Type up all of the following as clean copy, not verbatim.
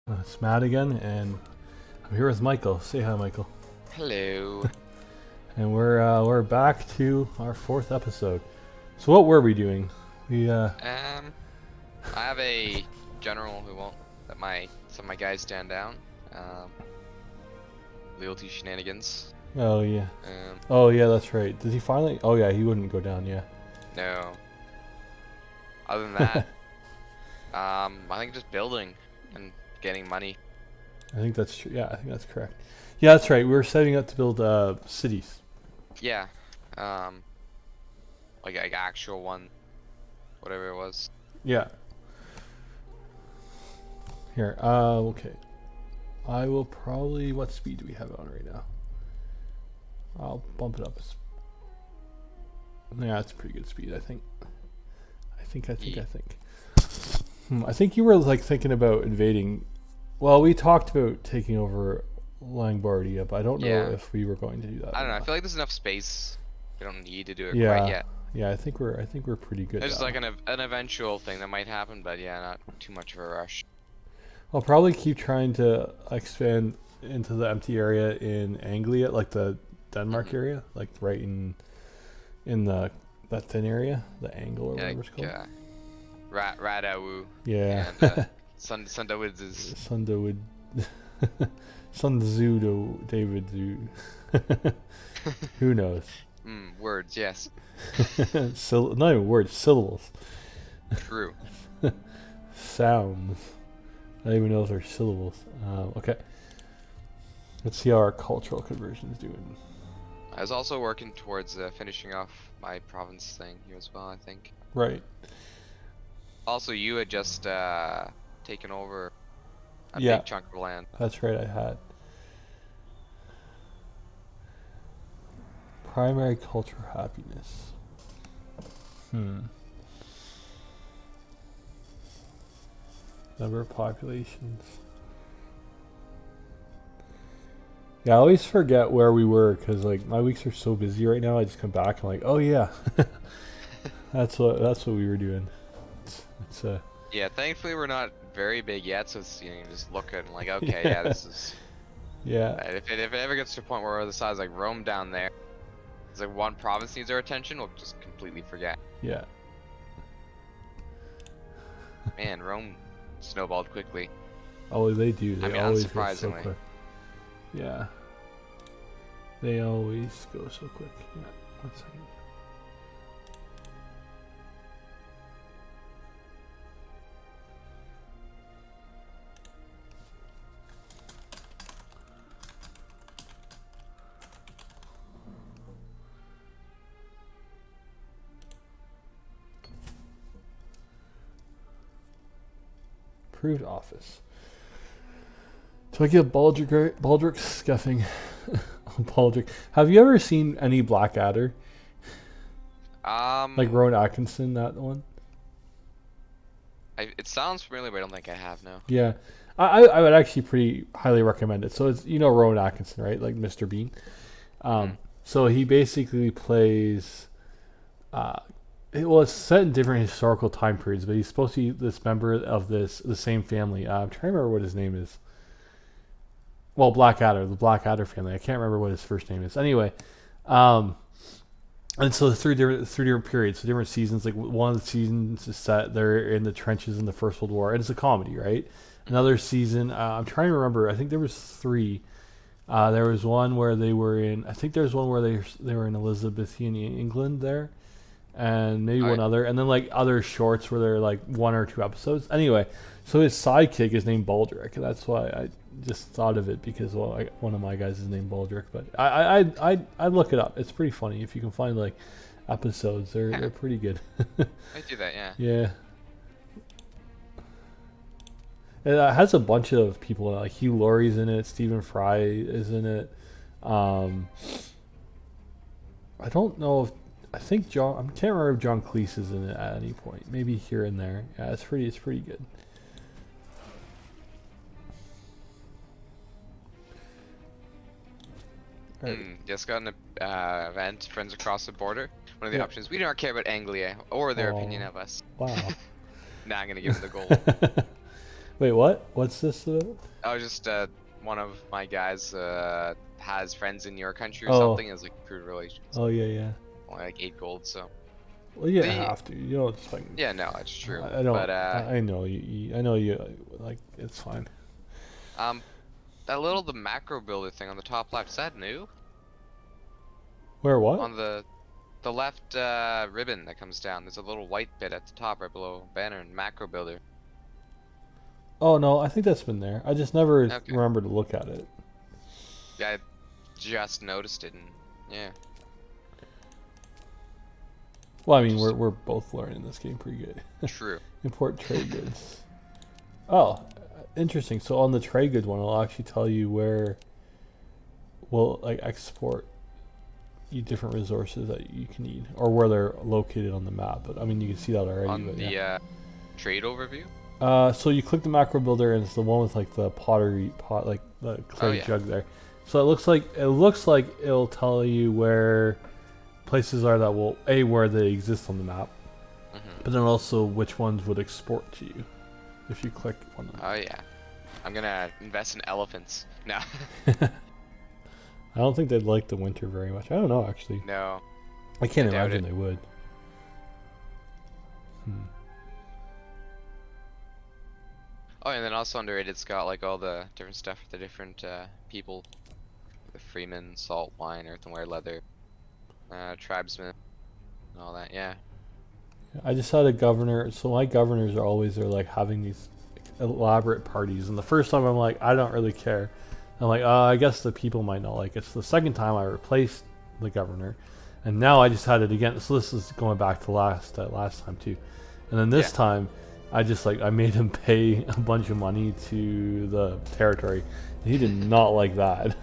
It's Matt again, and I'm here with Michael. Say hi, Michael. Hello. And we're back to our fourth episode. So what were we doing? We Um, I have a general who won't let some of my guys stand down. Um, Loyalty shenanigans. oh yeah, Um, oh yeah, that's right. Did he finally? Oh yeah, he wouldn't go down. Yeah. no. Other than that, I think just building and getting money. I think that's true. Yeah, I think that's correct. Yeah, that's right. We were setting up to build cities. Yeah. Um, like actual one, whatever it was. Yeah. Here. Okay. I will probably. What speed do we have it on right now? I'll bump it up. Yeah, it's pretty good speed. I think. Ye I think. I think you were like thinking about invading. Well, we talked about taking over Langbardia, but I don't know Yeah. if we were going to do that I or don't know. I not. feel like there's enough space. We don't need to do it quite Yeah, yet. yeah. I think we're pretty good It's just like now. an eventual thing that might happen, but yeah, not too much of a rush. I'll probably keep trying to expand into the empty area in Anglia, like the Denmark Hmm. area, like right in the that thin area, the Angle or Yeah, whatever it's called. Radawu Yeah, and Sundawids is Sundawood, Sunzudo, David Zoo. Who knows? words, yes. Not even words, syllables, True. sounds. I don't even know if they're syllables. Okay, let's see how our cultural conversion is doing. I was also working towards finishing off my province thing here as well, I think. Right. Also, you had just taken over a Yeah, big chunk of land. that's right. I had primary cultural happiness. Hmm. Number of populations. Yeah, I always forget where we were because like my weeks are so busy right now. I just come back and like, oh yeah, that's what we were doing. It's Yeah, thankfully we're not very big yet, so it's, you know, you just look at it and like, okay, yeah, yeah, this is. yeah, If it ever gets to a point where we're the size like Rome down there, it's like one province needs our attention, we'll just completely forget. yeah. Man, Rome snowballed quickly. Oh, they do. I They mean, always go so unsurprisingly. quick. Yeah, they always go so quick. Yeah. One second. Approved office. So I give Baldric scuffing. Baldric. Have you ever seen any Blackadder? Like Um, Rowan Atkinson, that one? it sounds familiar, but I don't think I have now. Yeah. I would actually pretty highly recommend it. So it's Rowan Atkinson, right? Like Mr. Bean. Hmm. So he basically plays uh it's set in different historical time periods, but he's supposed to be this member of the same family. I'm trying to remember what his name is. Well, Blackadder, the Blackadder family. I can't remember what his first name is. Anyway, um, and so through different periods, so different seasons. Like one of the seasons is set they're in the trenches in the First World War, and it's a comedy, right? Hmm. Another season, I'm trying to remember. I think there was three. There was one where they were in. I think there was one where they were in Elizabethan England there, and maybe Oh one yeah. other, and then like other shorts where they're like one or two episodes. Anyway, so his sidekick is named Baldric, and that's why I just thought of it because one of my guys is named Baldric. But I look it up. It's pretty funny if you can find like episodes. They're pretty good. I do that, yeah. Yeah, it has a bunch of people like Hugh Laurie's in it. Stephen Fry is in it. Um, I don't know if I think John. I can't remember if John Cleese is in it at any point. Maybe here and there. Yeah, it's pretty. It's pretty good. All right. Just got an event, Friends Across the Border. One of the Yeah. options. We don't care about Anglia or their opinion Oh, of us. wow. Now I'm gonna give them the gold. Wait, what? What's this about? I was just one of my guys has friends in your country or Oh, something as like crude relations. oh yeah, yeah. Only like 8 gold, so Well, you the have to. You don't just fucking. yeah, no, it's true. I don't. But I know I know you. Like, it's fine. um, that little the macro builder thing on the top left, is that new? Where what? On the left ribbon that comes down, there's a little white bit at the top right below banner and macro builder. Oh no, I think that's been there. I just never Okay. remember to look at it. Yeah, I just noticed it and yeah. Well, I mean, Just we're both learning this game pretty good. true. Import trade goods. Oh, interesting. So on the trade goods one, it'll actually tell you where will like export you different resources that you can need or where they're located on the map. But I mean, you can see that already. On But the yeah. trade overview? So you click the macro builder and it's the one with like the pottery pot, like the Oh clay yeah. jug there. So it looks like it'll tell you where places are that will where they exist on the map, but then also which ones would export to you if you click one of Oh yeah. I'm gonna invest in elephants. No. them. I don't think they'd like the winter very much. I don't know actually. No. I can't I doubt imagine it. they would. Oh, and then also underrated's got like all the different stuff for the different people. The freeman, salt, wine, earthenware, leather, tribesmen, and all that. Yeah. I just had a governor. So my governors are always they're like having these elaborate parties, and the first time I'm like, I don't really care. I'm like, I guess the people might not like it. It's the second time I replaced the governor, and now I just had it again. So this is going back to last time too, and then this Yeah. time, I just like I made him pay a bunch of money to the territory. And he did not like that.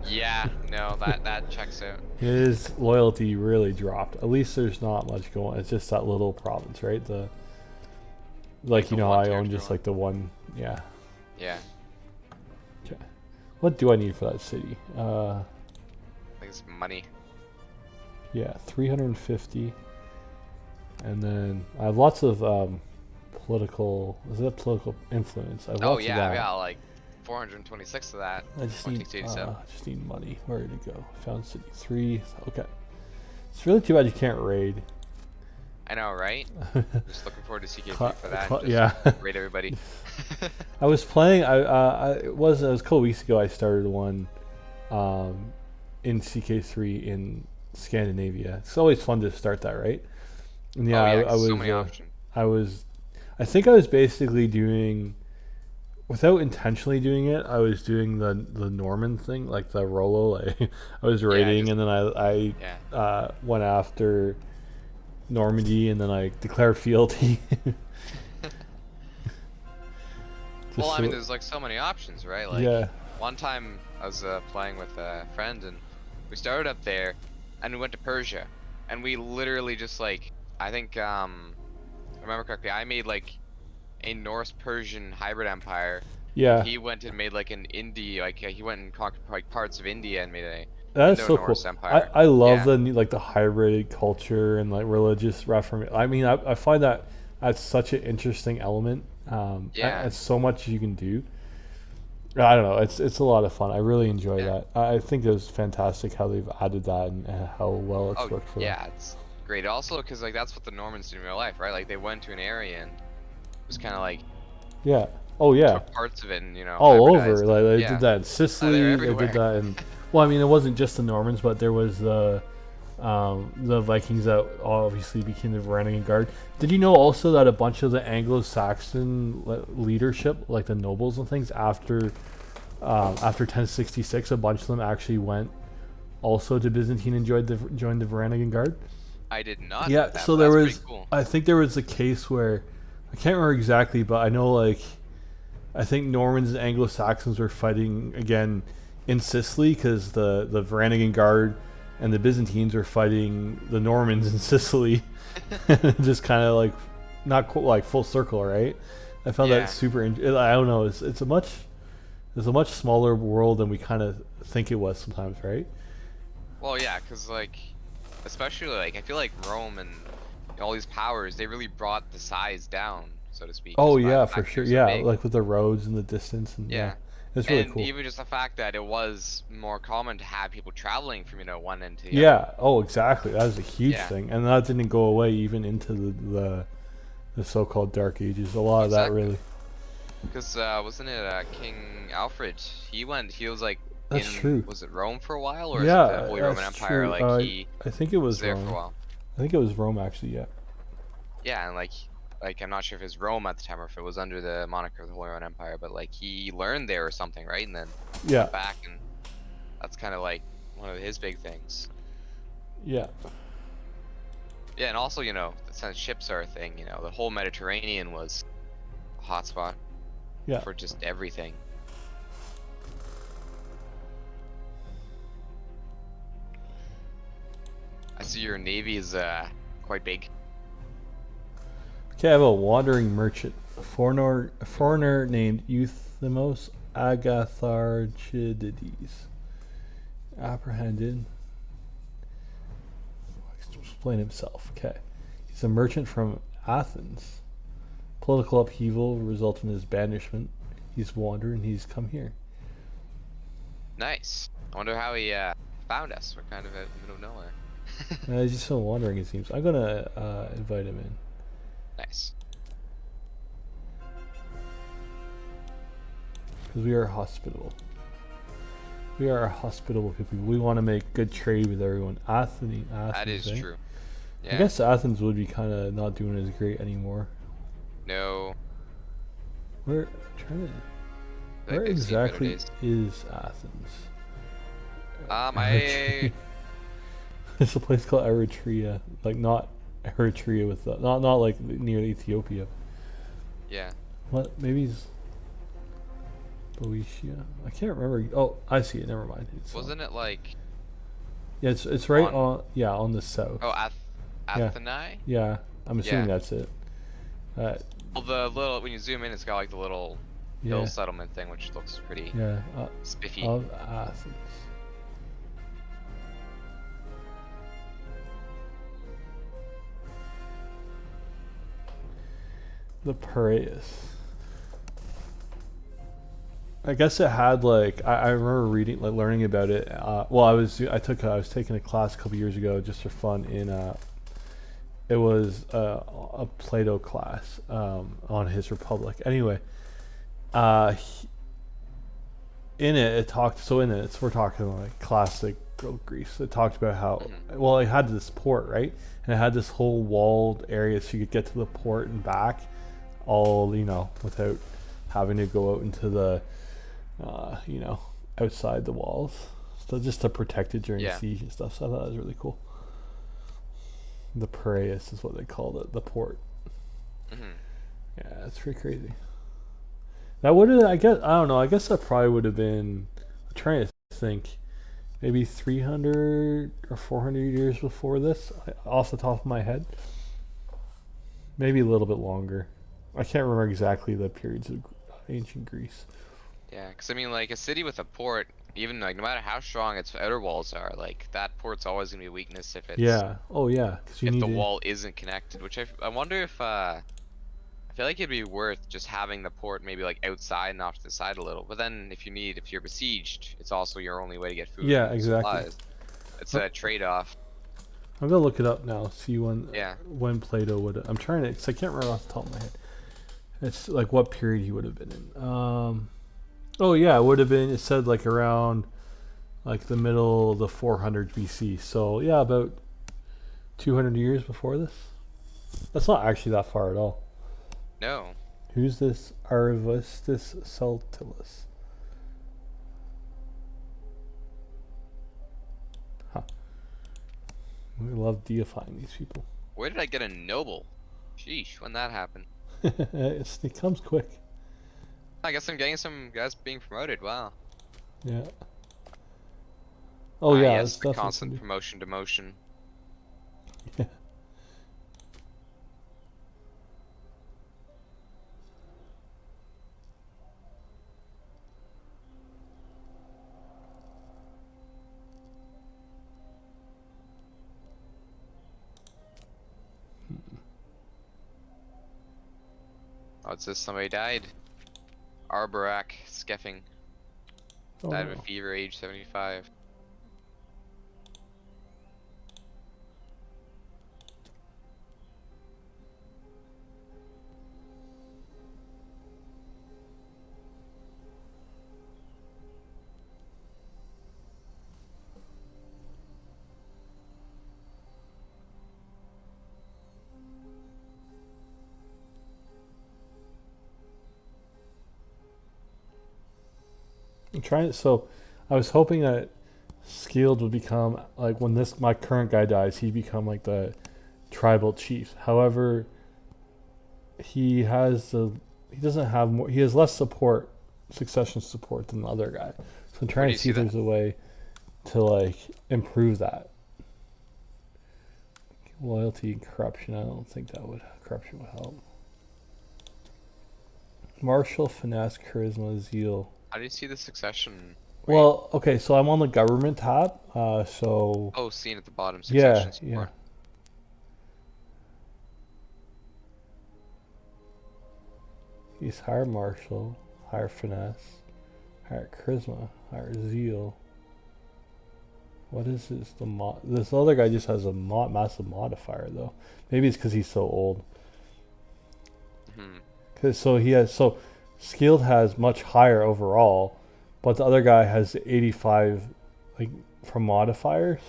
Yeah. No, that checks out. His loyalty really dropped. At least there's not much going. It's just that little province, right? The like The you know one I own territory just one. like the one. Yeah. Yeah. Okay. What do I need for that city? I think it's money. Yeah, 350. And then I have lots of political. Is it political influence? I have Oh lots of yeah, I that. got like 426 of that. I just Only need takes 87. just need money. Where did it go? Found city 3. Okay. It's really too bad you can't raid. I know, right? Just looking forward to CK3 Cla- for that. cla- Just yeah. raid everybody. I was playing. It was a couple weeks ago. I started one, in CK3 in Scandinavia. It's always fun to start that, right? And yeah, Oh yeah, I 'cause so was. many options. I was. I think I was basically doing, without intentionally doing it. I was doing the Norman thing, like the Rolo. Like I was Yeah, raiding, just and then I yeah. went after Normandy, and then I declared fealty. Well, Just I mean, so, there's like so many options, right? Like yeah. one time I was playing with a friend and we started up there and we went to Persia and we literally just like I think if I remember correctly, I made like a Norse Persian hybrid empire and Yeah, he went and made like an Indie like he went and conquered like parts of India and made a that is so cool. Indo-Norse empire. I love Yeah. the like the hybrid culture and like religious reformation. I mean, I find that that's such an interesting element. Yeah. It's so much you can do. I don't know. It's a lot of fun. I really enjoy Yeah. that. I think it was fantastic how they've added that and how well it's Oh, worked for them. yeah, it's great. Also, because like that's what the Normans did in real life, right? Like they went to an area and it was kind of like Yeah. Oh yeah. took parts of it and All hybridized over. them. Like they Yeah, did that in they're Sicily. They did everywhere. that in. Well, I mean, it wasn't just the Normans, but there was the Vikings that obviously became the Varangian Guard. Did you know also that a bunch of the Anglo-Saxon leadership, like the nobles and things, after 1066, a bunch of them actually went also to Byzantine and joined the Varangian Guard? I did not know Yeah. that, So but there that's was, pretty cool. I think there was a case where I can't remember exactly, but I know like I think Normans and Anglo-Saxons were fighting again in Sicily because the Varangian Guard and the Byzantines were fighting the Normans in Sicily. Just kind of like not like full circle, right? I found Yeah. that super. I don't know. It's a much smaller world than we kind of think it was sometimes, right? Well, yeah, because like, especially like I feel like Rome and all these powers, they really brought the size down so to speak, Oh just by the yeah, fact for that sure. they're so Yeah, big. like with the roads and the distance, and yeah, Yeah. it's really And cool. even just the fact that it was more common to have people traveling from, one end to the other. Yeah. Oh, exactly. That was a huge Yeah, thing, and that didn't go away even into the so-called Dark Ages. A lot of that exactly. really. Because wasn't it King Alfred? He was like That's true. was it Rome for a while, or is it the Yeah, Holy Roman that's Empire? true. Like he I think it was was there for a Rome. while. I think it was Rome actually. Yeah. Yeah, and like I'm not sure if it was Rome at the time or if it was under the moniker of the Holy Roman Empire, but like he learned there or something, right? And then Yeah. went back, and that's kind of like one of his big things. Yeah. Yeah, and also, since ships are a thing, the whole Mediterranean was a hotspot Yeah. for just everything. I see your navy is quite big. Okay, I have a wandering merchant, a foreigner named Euthymos Agatharchidides. Apprehended. Explain himself. Okay. He's a merchant from Athens. Political upheaval resulted in his banishment. He's wandering. He's come here. Nice. I wonder how he found us. We're kind of out in the middle of nowhere. He's just so wandering. It seems. I'm gonna invite him in Nice. because we are hospitable. We are a hospitable people. We want to make good trade with everyone. That Athens, is eh? true. I Yeah. guess Athens would be kind of not doing as great anymore. No. Where trying to I feel like where they've seen better exactly days. is Athens? I Eritrea. It's a place called Eritrea, like not Eritrea with the not like near Ethiopia. yeah. What? Maybe it's Boeotia. I can't remember. Oh, I see it. Never mind. Wasn't it like Yeah, it's right on on the south. Yeah, Atheni? yeah. I'm assuming Yeah. that's it. Uh, Well, the little when you zoom in, it's got like the little hill yeah, settlement thing, which looks pretty yeah. spiffy. Of Athens. The Piraeus. I guess it had like I remember reading like learning about it. Well, I was taking a class a couple years ago just for fun in it was a Plato class on his Republic. Anyway, he- in it talked so in it we're talking like classic Greece. It talked about how Hmm. well it had this port right, and it had this whole walled area so you could get to the port and back, all without having to go out into the you know, outside the walls. So just to protect it during Yeah. siege and stuff. So I thought that was really cool. The Piraeus is what they called it, the port. Hmm. Yeah, that's pretty crazy. That would have, I guess, I don't know. I guess that probably would have been. I'm trying to think, maybe 300 or 400 years before this, off the top of my head. Maybe a little bit longer. I can't remember exactly the periods of ancient Greece. Yeah, because I mean, like a city with a port, even like no matter how strong its outer walls are, like that port's always gonna be a weakness Yeah. Oh yeah, because you if need the to. wall isn't connected. Which I wonder if I feel like it'd be worth just having the port maybe like outside and off to the side a little. But then if you're besieged, it's also your only way to get food Yeah, and exactly. supplies. It's Uh, a trade-off. I'm gonna look it up now. See Yeah. when Plato would. I'm trying to. Cause I can't remember off the top of my head. It's like what period he would have been in. Oh yeah, it would have been. It said like around like the middle of the 400 BC. So yeah, about 200 years before this. That's not actually that far at all. No. Who's this Arvistus Celtillus? Huh. We love deifying these people. Where did I get a noble? Sheesh, when that happened. It comes quick. I guess I'm getting some guys being promoted. Wow. Yeah. Oh Ah, yeah, yes, it's the definitely constant somebody. promotion demotion. Yeah. Oh, it says somebody died. Arborak Skeffing Oh died of a no. fever, age 75. I'm trying. So, I was hoping that Skilled would become like when this my current guy dies, he'd become like the tribal chief. However, he has the he doesn't have more. He has less support, succession support than the other guy. So I'm Where trying do to you see see if that? there's a way to like improve that. Loyalty and corruption. I don't think that would corruption would help. Martial, finesse, charisma, zeal. How do you see the succession? Wait. Well, okay, so I'm on the government tab. So Oh, seen at the bottom, yeah, succession yeah. support. He's higher martial, higher finesse, higher charisma, higher zeal. What is this? This other guy just has a massive modifier though. Maybe it's because he's so old. Hmm. Cause so skilled has much higher overall, but the other guy has 85 like from modifiers.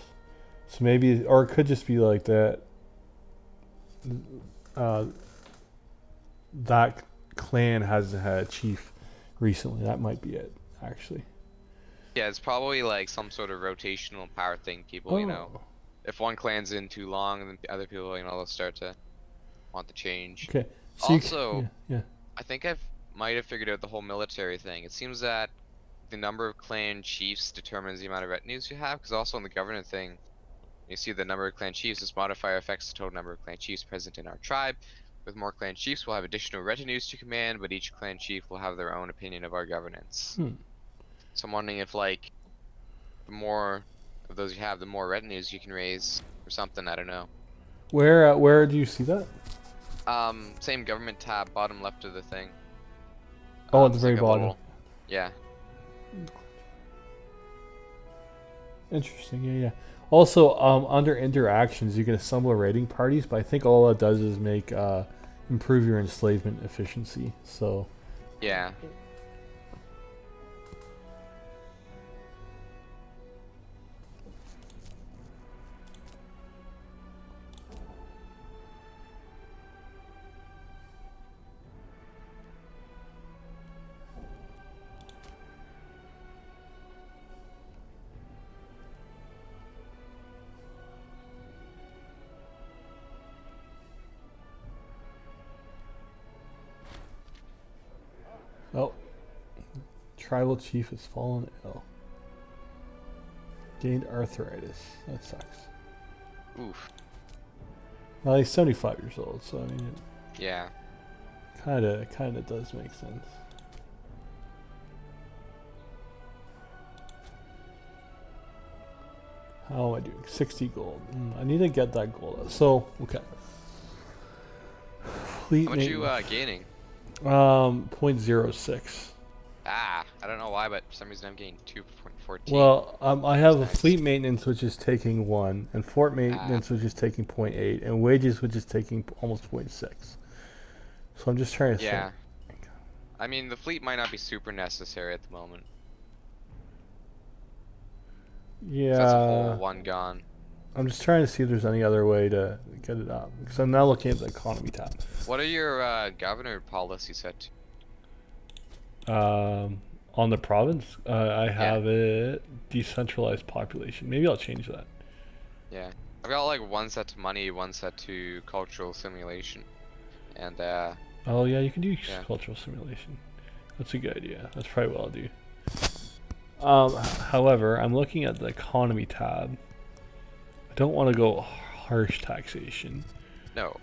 So maybe or it could just be like that. Uh, that clan hasn't had a chief recently. That might be it actually. Yeah, it's probably like some sort of rotational power thing. People, Oh, if one clan's in too long, then other people, they'll start to want the change. okay. So Also, yeah, yeah. I think might have figured out the whole military thing. It seems that the number of clan chiefs determines the amount of retinues you have, because also on the governance thing, you see the number of clan chiefs. This modifier affects the total number of clan chiefs present in our tribe. With more clan chiefs, we'll have additional retinues to command, but each clan chief will have their own opinion of our governance. Hmm. So I'm wondering if, like, the more of those you have, the more retinues you can raise, or something. I don't know. Where do you see that? Same government tab, bottom left of the thing. Oh, at the There's very like a bottom. little, yeah. Interesting. Yeah, yeah. Also, under interactions, you can assemble raiding parties, but I think all it does is make improve your enslavement efficiency. So, Yeah. oh, tribal chief has fallen ill. Gained arthritis. That sucks. Oof. Well, he's 75 years old, so I mean, Yeah. it kind of does make sense. How am I doing? 60 gold. I need to get that gold. So, okay. Fleet How much you maintenance. gaining? 0.06. I don't know why, but for some reason I'm getting 2.14. Well, I That's have a nice. fleet maintenance which is taking 1, and fort Ah, maintenance which is taking zero point 0.8, and wages which is taking almost 0.6. So I'm just trying to think. yeah. I mean, the fleet might not be super necessary at the moment. 'Cause that's a whole Yeah, one gone. I'm just trying to see if there's any other way to get it up. Because I'm now looking at the economy tab. What are your governor policies set to? On the province, I Yeah, have it decentralized population. Maybe I'll change that. yeah. I've got like one set to money, one set to cultural simulation, and Oh yeah, you can do yeah. cultural simulation. That's a good idea. That's probably what I'll do. However, I'm looking at the economy tab. I don't want to go harsh taxation. No.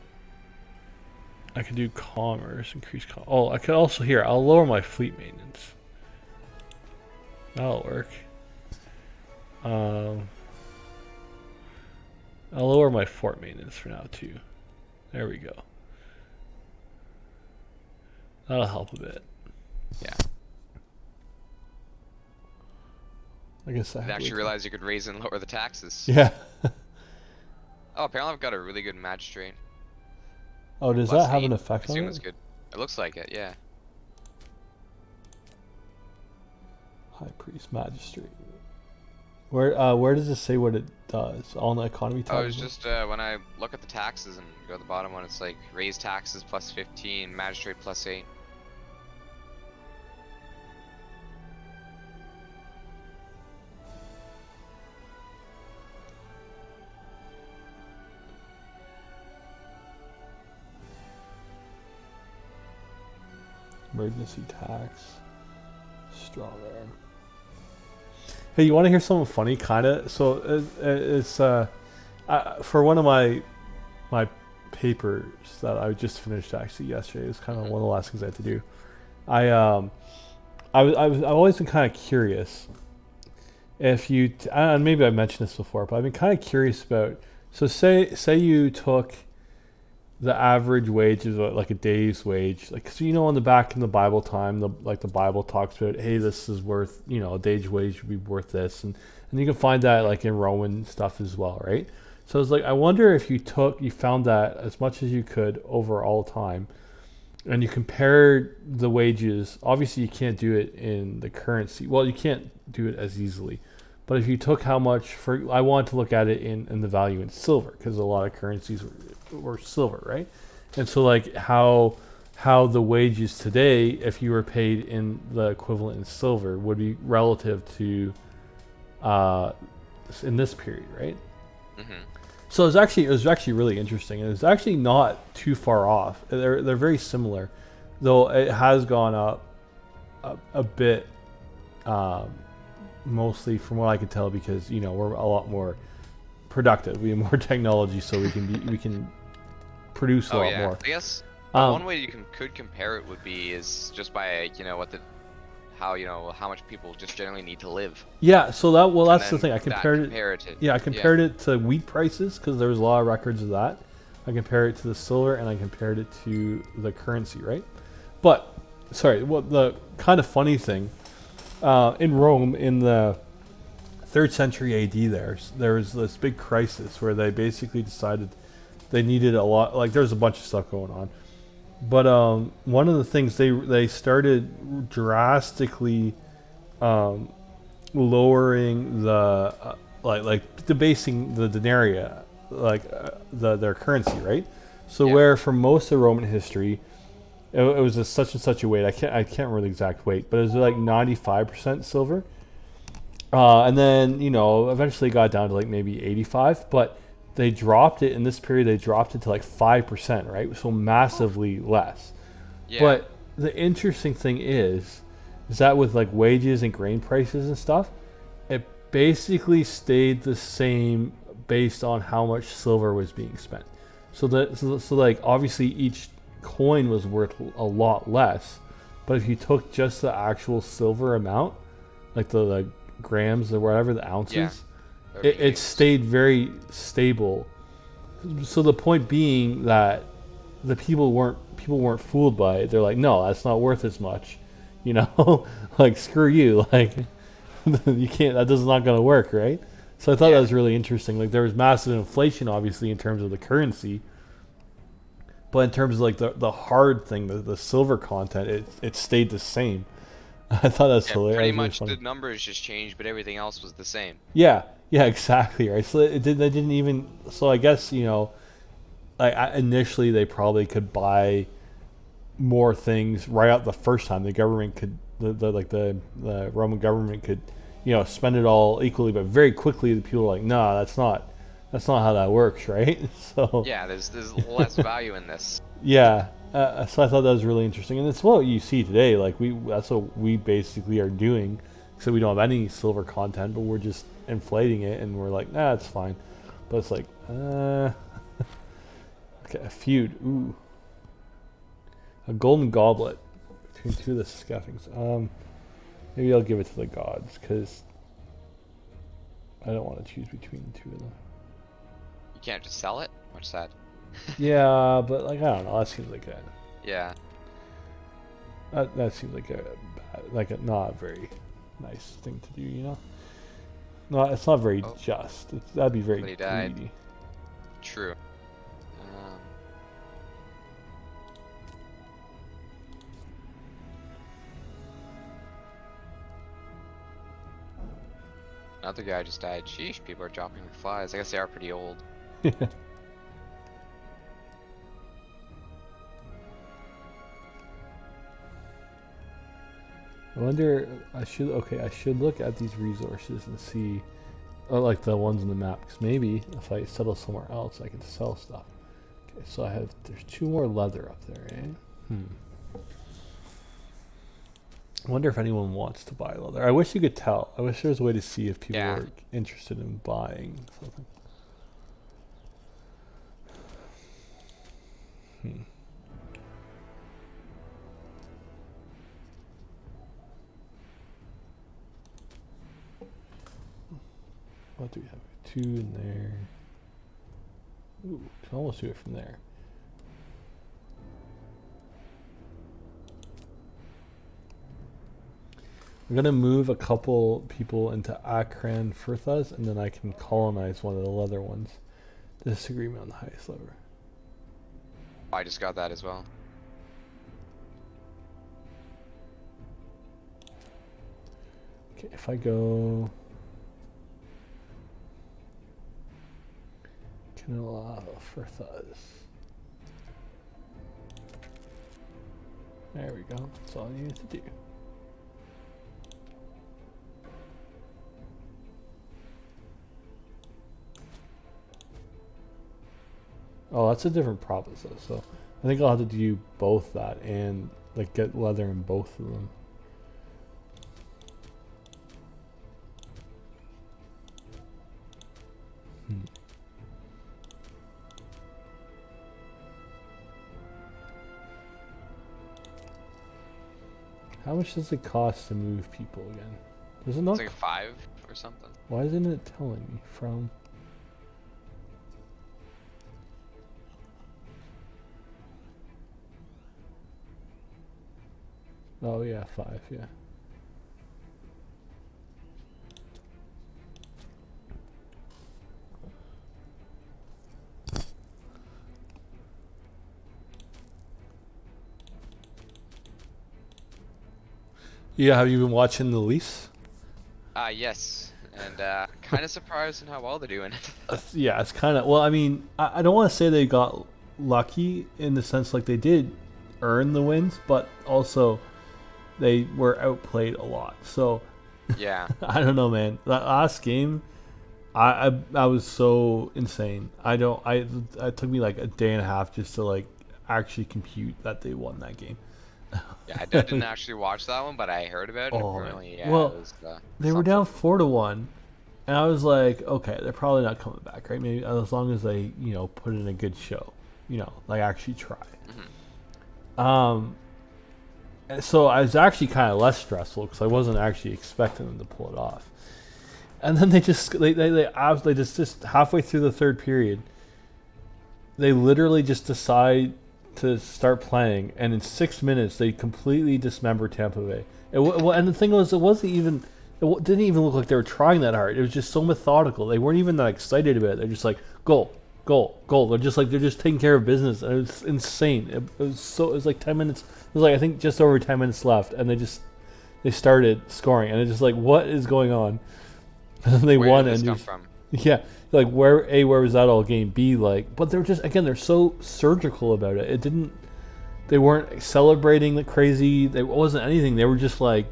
I can do commerce, increase oh, I could also here. I'll lower my fleet maintenance. That'll work. Um, I'll lower my fort maintenance for now too. There we go. That'll help a bit. Yeah. I guess I Didn't have to actually wait. realize you could raise and lower the taxes. Yeah. Oh, apparently I've got a really good magistrate. Oh, does that Plus have an 8. I effect on assume it? that's good. It looks like it, yeah. High priest, magistrate. Where does it say what it does on the economy Oh, tab? it's just when I look at the taxes and go to the bottom one, it's like raise taxes plus 15, magistrate plus 8. Emergency tax. Strong arm. Hey, you want to hear something funny? Kind of. So it's for one of my papers that I just finished actually yesterday. It's kind of Mm-hmm. one of the last things I had to do. I I've always been kind of curious if you and maybe I mentioned this before, but I've been kind of curious about. So say you took the average wage is like a day's wage, like, cause on the back in the Bible time, the Bible talks about, hey, this is worth, a day's wage would be worth this, and you can find that like in Roman stuff as well, right? So it's like, I wonder if you found that as much as you could over all time, and you compared the wages. Obviously, you can't do it in the currency. Well, you can't do it as easily. But if you took how much for, I wanted to look at it in the value in silver, because a lot of currencies were silver, right? And so like how the wages today, if you were paid in the equivalent in silver, would be relative to uh, in this period, right? Mm-hmm. So it was actually really interesting, and it's actually not too far off. They're very similar, though it has gone up a bit, um, mostly from what I can tell, because we're a lot more productive. We have more technology, so we can produce a Oh lot yeah, more. I guess Um, one way you could compare it would be is just by what the how how much people just generally need to live, yeah, so and that's the then thing. that I yeah. compared it to wheat prices because there was a lot of records of that. I compared it to the silver, and I compared it to the currency, right? But sorry, what the kind of funny thing in Rome in the third century AD, there was this big crisis where they basically decided they needed a lot. Like, there's a bunch of stuff going on, but one of the things they started drastically um, lowering the like debasing the denarii, like their currency, right? So Yeah. where for most of Roman history, it was a such and such a weight. I can't remember the exact weight, but it was like 95% silver. And then eventually got down to like maybe 85, but they dropped it in this period. They dropped it to like 5%, right? So massively less. Yeah. But the interesting thing is that with like wages and grain prices and stuff, it basically stayed the same based on how much silver was being spent. So like obviously each coin was worth a lot less, but if you took just the actual silver amount, like the grams or whatever, the Yeah. ounces, That would be it used. stayed very stable. So the point being that the people weren't fooled by it. They're like, no, that's not worth as much, like, screw you, like, you can't. That does not going to work, right? So I thought that Yeah. was really interesting. Like, there was massive inflation, obviously, in terms of the currency, but in terms of like the hard thing, the silver content, it stayed the same. I thought that's Yeah. hilarious. That Pretty was really much funny. the numbers just changed, but everything else was the same. Yeah, yeah, exactly, right. So it did. They didn't even. So I guess like initially they probably could buy more things right out the first time. The government could, the Roman government could, spend it all equally, but very quickly the people are like, no, that's not how that works, right? So Yeah. There's less value in this. yeah, so I thought that was really interesting, and it's what you see today. Like, that's what we basically are doing. So we don't have any silver content, but we're just inflating it, and we're like, nah, it's fine. But it's like, okay, a feud. Ooh, a golden goblet between two of the scaffings. Maybe I'll give it to the gods because I don't want to choose between the two of them. You can't just sell it. What's that? Yeah, but like, I don't know. That seems like a Yeah. That seems like not a very nice thing to do, you know. No, it's not very Oh, just. That'd be very somebody died. greedy. True. Um, Another guy just died. Sheesh, people are dropping like flies. I guess they are pretty old. I wonder. I should look at these resources and see, like the ones on the map, because maybe if I settle somewhere else, I can sell stuff. Okay, so there's 2 more leather up there, eh? I wonder if anyone wants to buy leather. I wish you could tell. I wish there was a way to see if people Yeah. were interested in buying something. Hmm. What do we have? 2 in there. Ooh, can almost do it from there. I'm gonna move a couple people into Akran Firthas, and then I can colonize one of the leather ones. Disagreement on the highest level. I just got that as well. Okay, if I go Canilla Firthas. There we go. That's all I needed to do. Oh, that's a different province though. So I think I'll have to do both that and like get leather in both of them. Hmm. How much does it cost to move people again? Does it not? It's like a 5 or something. Why isn't it telling me from? Oh yeah, 5. Yeah. Yeah. Have you been watching the Leafs? Yes. And kind of surprised in how well they're doing. Yeah, it's kind of. Well, I mean, I don't want to say they got lucky in the sense like they did earn the wins, but also they were outplayed a lot. So Yeah. I don't know, man. That last game, I was so insane. I don't. It took me like a day and a half just to like actually compute that they won that game. Yeah, I didn't actually watch that one, but I heard about it. And Oh man. apparently, yeah, Well, it was they were something. down 4-1, and I was like, okay, they're probably not coming back, right? Maybe as long as they, put in a good show, like actually try. Hmm. And so I was actually kind of less stressful because I wasn't actually expecting them to pull it off. And then they just halfway through the third period, they literally just decide to start playing, and in 6 minutes they completely dismember Tampa Bay. And the thing was, it wasn't even. Didn't even look like they were trying that hard. It was just so methodical. They weren't even that excited about it. They're just like goal, goal, goal. They're just taking care of business. And it was insane. It was like 10 minutes. It was like I think just over 10 minutes left, and they started scoring, and it's just like what is going on? And then they Where won, did this and come from? yeah, like where was that all game? B, like, but they're just again they're so surgical about it. It didn't. They weren't celebrating the crazy. It wasn't anything. They were just like,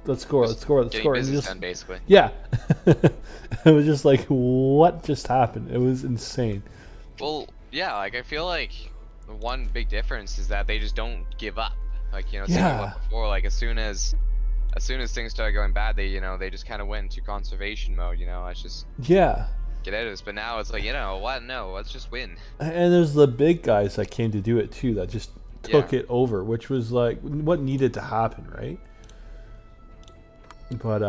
let's score, let's Just score, let's getting score. And business just done, basically. yeah, it was just like what just happened. It was insane. Well, yeah, like I feel like the one big difference is that they just don't give up. Like, same as Yeah, what before. Like as soon as things started going bad, they just kind of went into conservation mode. Let's just yeah. get out of this. But now it's like, what? No, let's just win. And there's the big guys that came to do it too. That just Yeah. took it over, which was like what needed to happen, right? But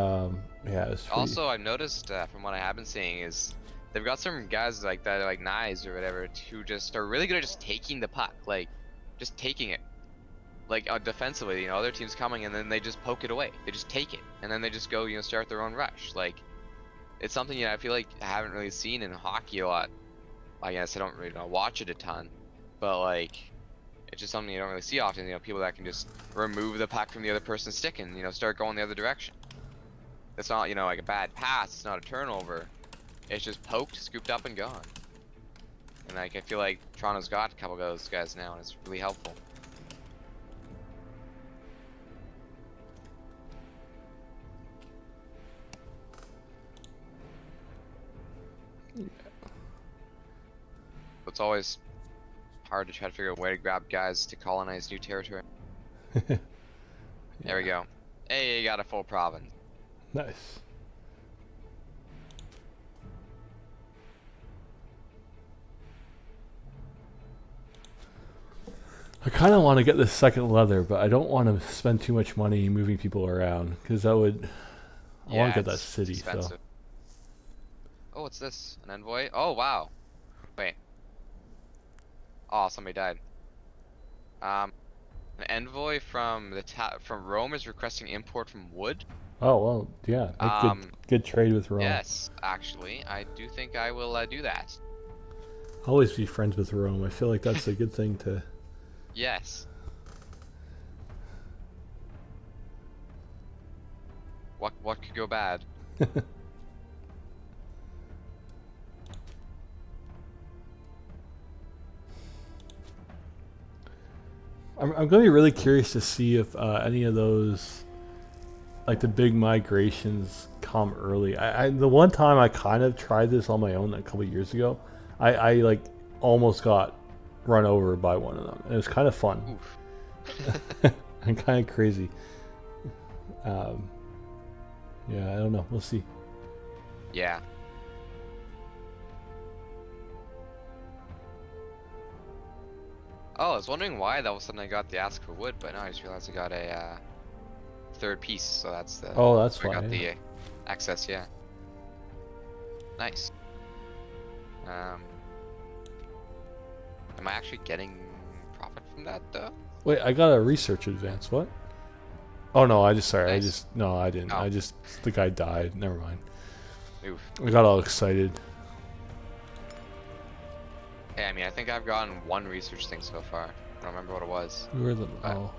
yeah, it's pretty. Also, I've noticed from what I have been seeing is they've got some guys like that, like Knives or whatever, who just are really good at just taking the puck, like just taking it. like defensively, other teams coming, and then they just poke it away. They just take it, and then they just go, start their own rush. Like, it's something, I feel like I haven't really seen in hockey a lot. I guess I don't really watch it a ton, but like, it's just something you don't really see often. People that can just remove the puck from the other person's stick and start going the other direction. It's not like a bad pass. It's not a turnover. It's just poked, scooped up, and gone. And like, I feel like Toronto's got a couple of those guys now, and it's really helpful. It's always hard to try to figure out where to grab guys to colonize new territory. Yeah. There we go. Hey, you got a full province. Nice. I kind of want to get this second leather, but I don't want to spend too much money moving people around, because that would... I want to get that city, expensive. so... Oh, what's this? An envoy? Oh, wow. Wait. Oh, somebody died. An envoy from from Rome is requesting import from wood. Oh, well, yeah. Good trade with Rome. Yes, actually, I do think I will do that. Always be friends with Rome. I feel like that's a good thing to... Yes. What could go bad? I'm going to be really curious to see if any of those, like the big migrations, come early. The one time I kind of tried this on my own a couple years ago, I like almost got run over by one of them. It was kind of fun. And kind of crazy. Yeah, I don't know. We'll see. Yeah. Oh, I was wondering why that was something I got the ask for wood, but now I just realized I got a third piece, so that's the... Oh, that's where why. I got the access, yeah. Nice. Am I actually getting profit from that, though? Wait, I got a research advance. What? Oh, no, Nice. No, I didn't. Oh. The guy died. Never mind. Oof. I got all excited. Hey, I mean, I think I've gotten one research thing so far. I don't remember what it was. Who are the... Oh,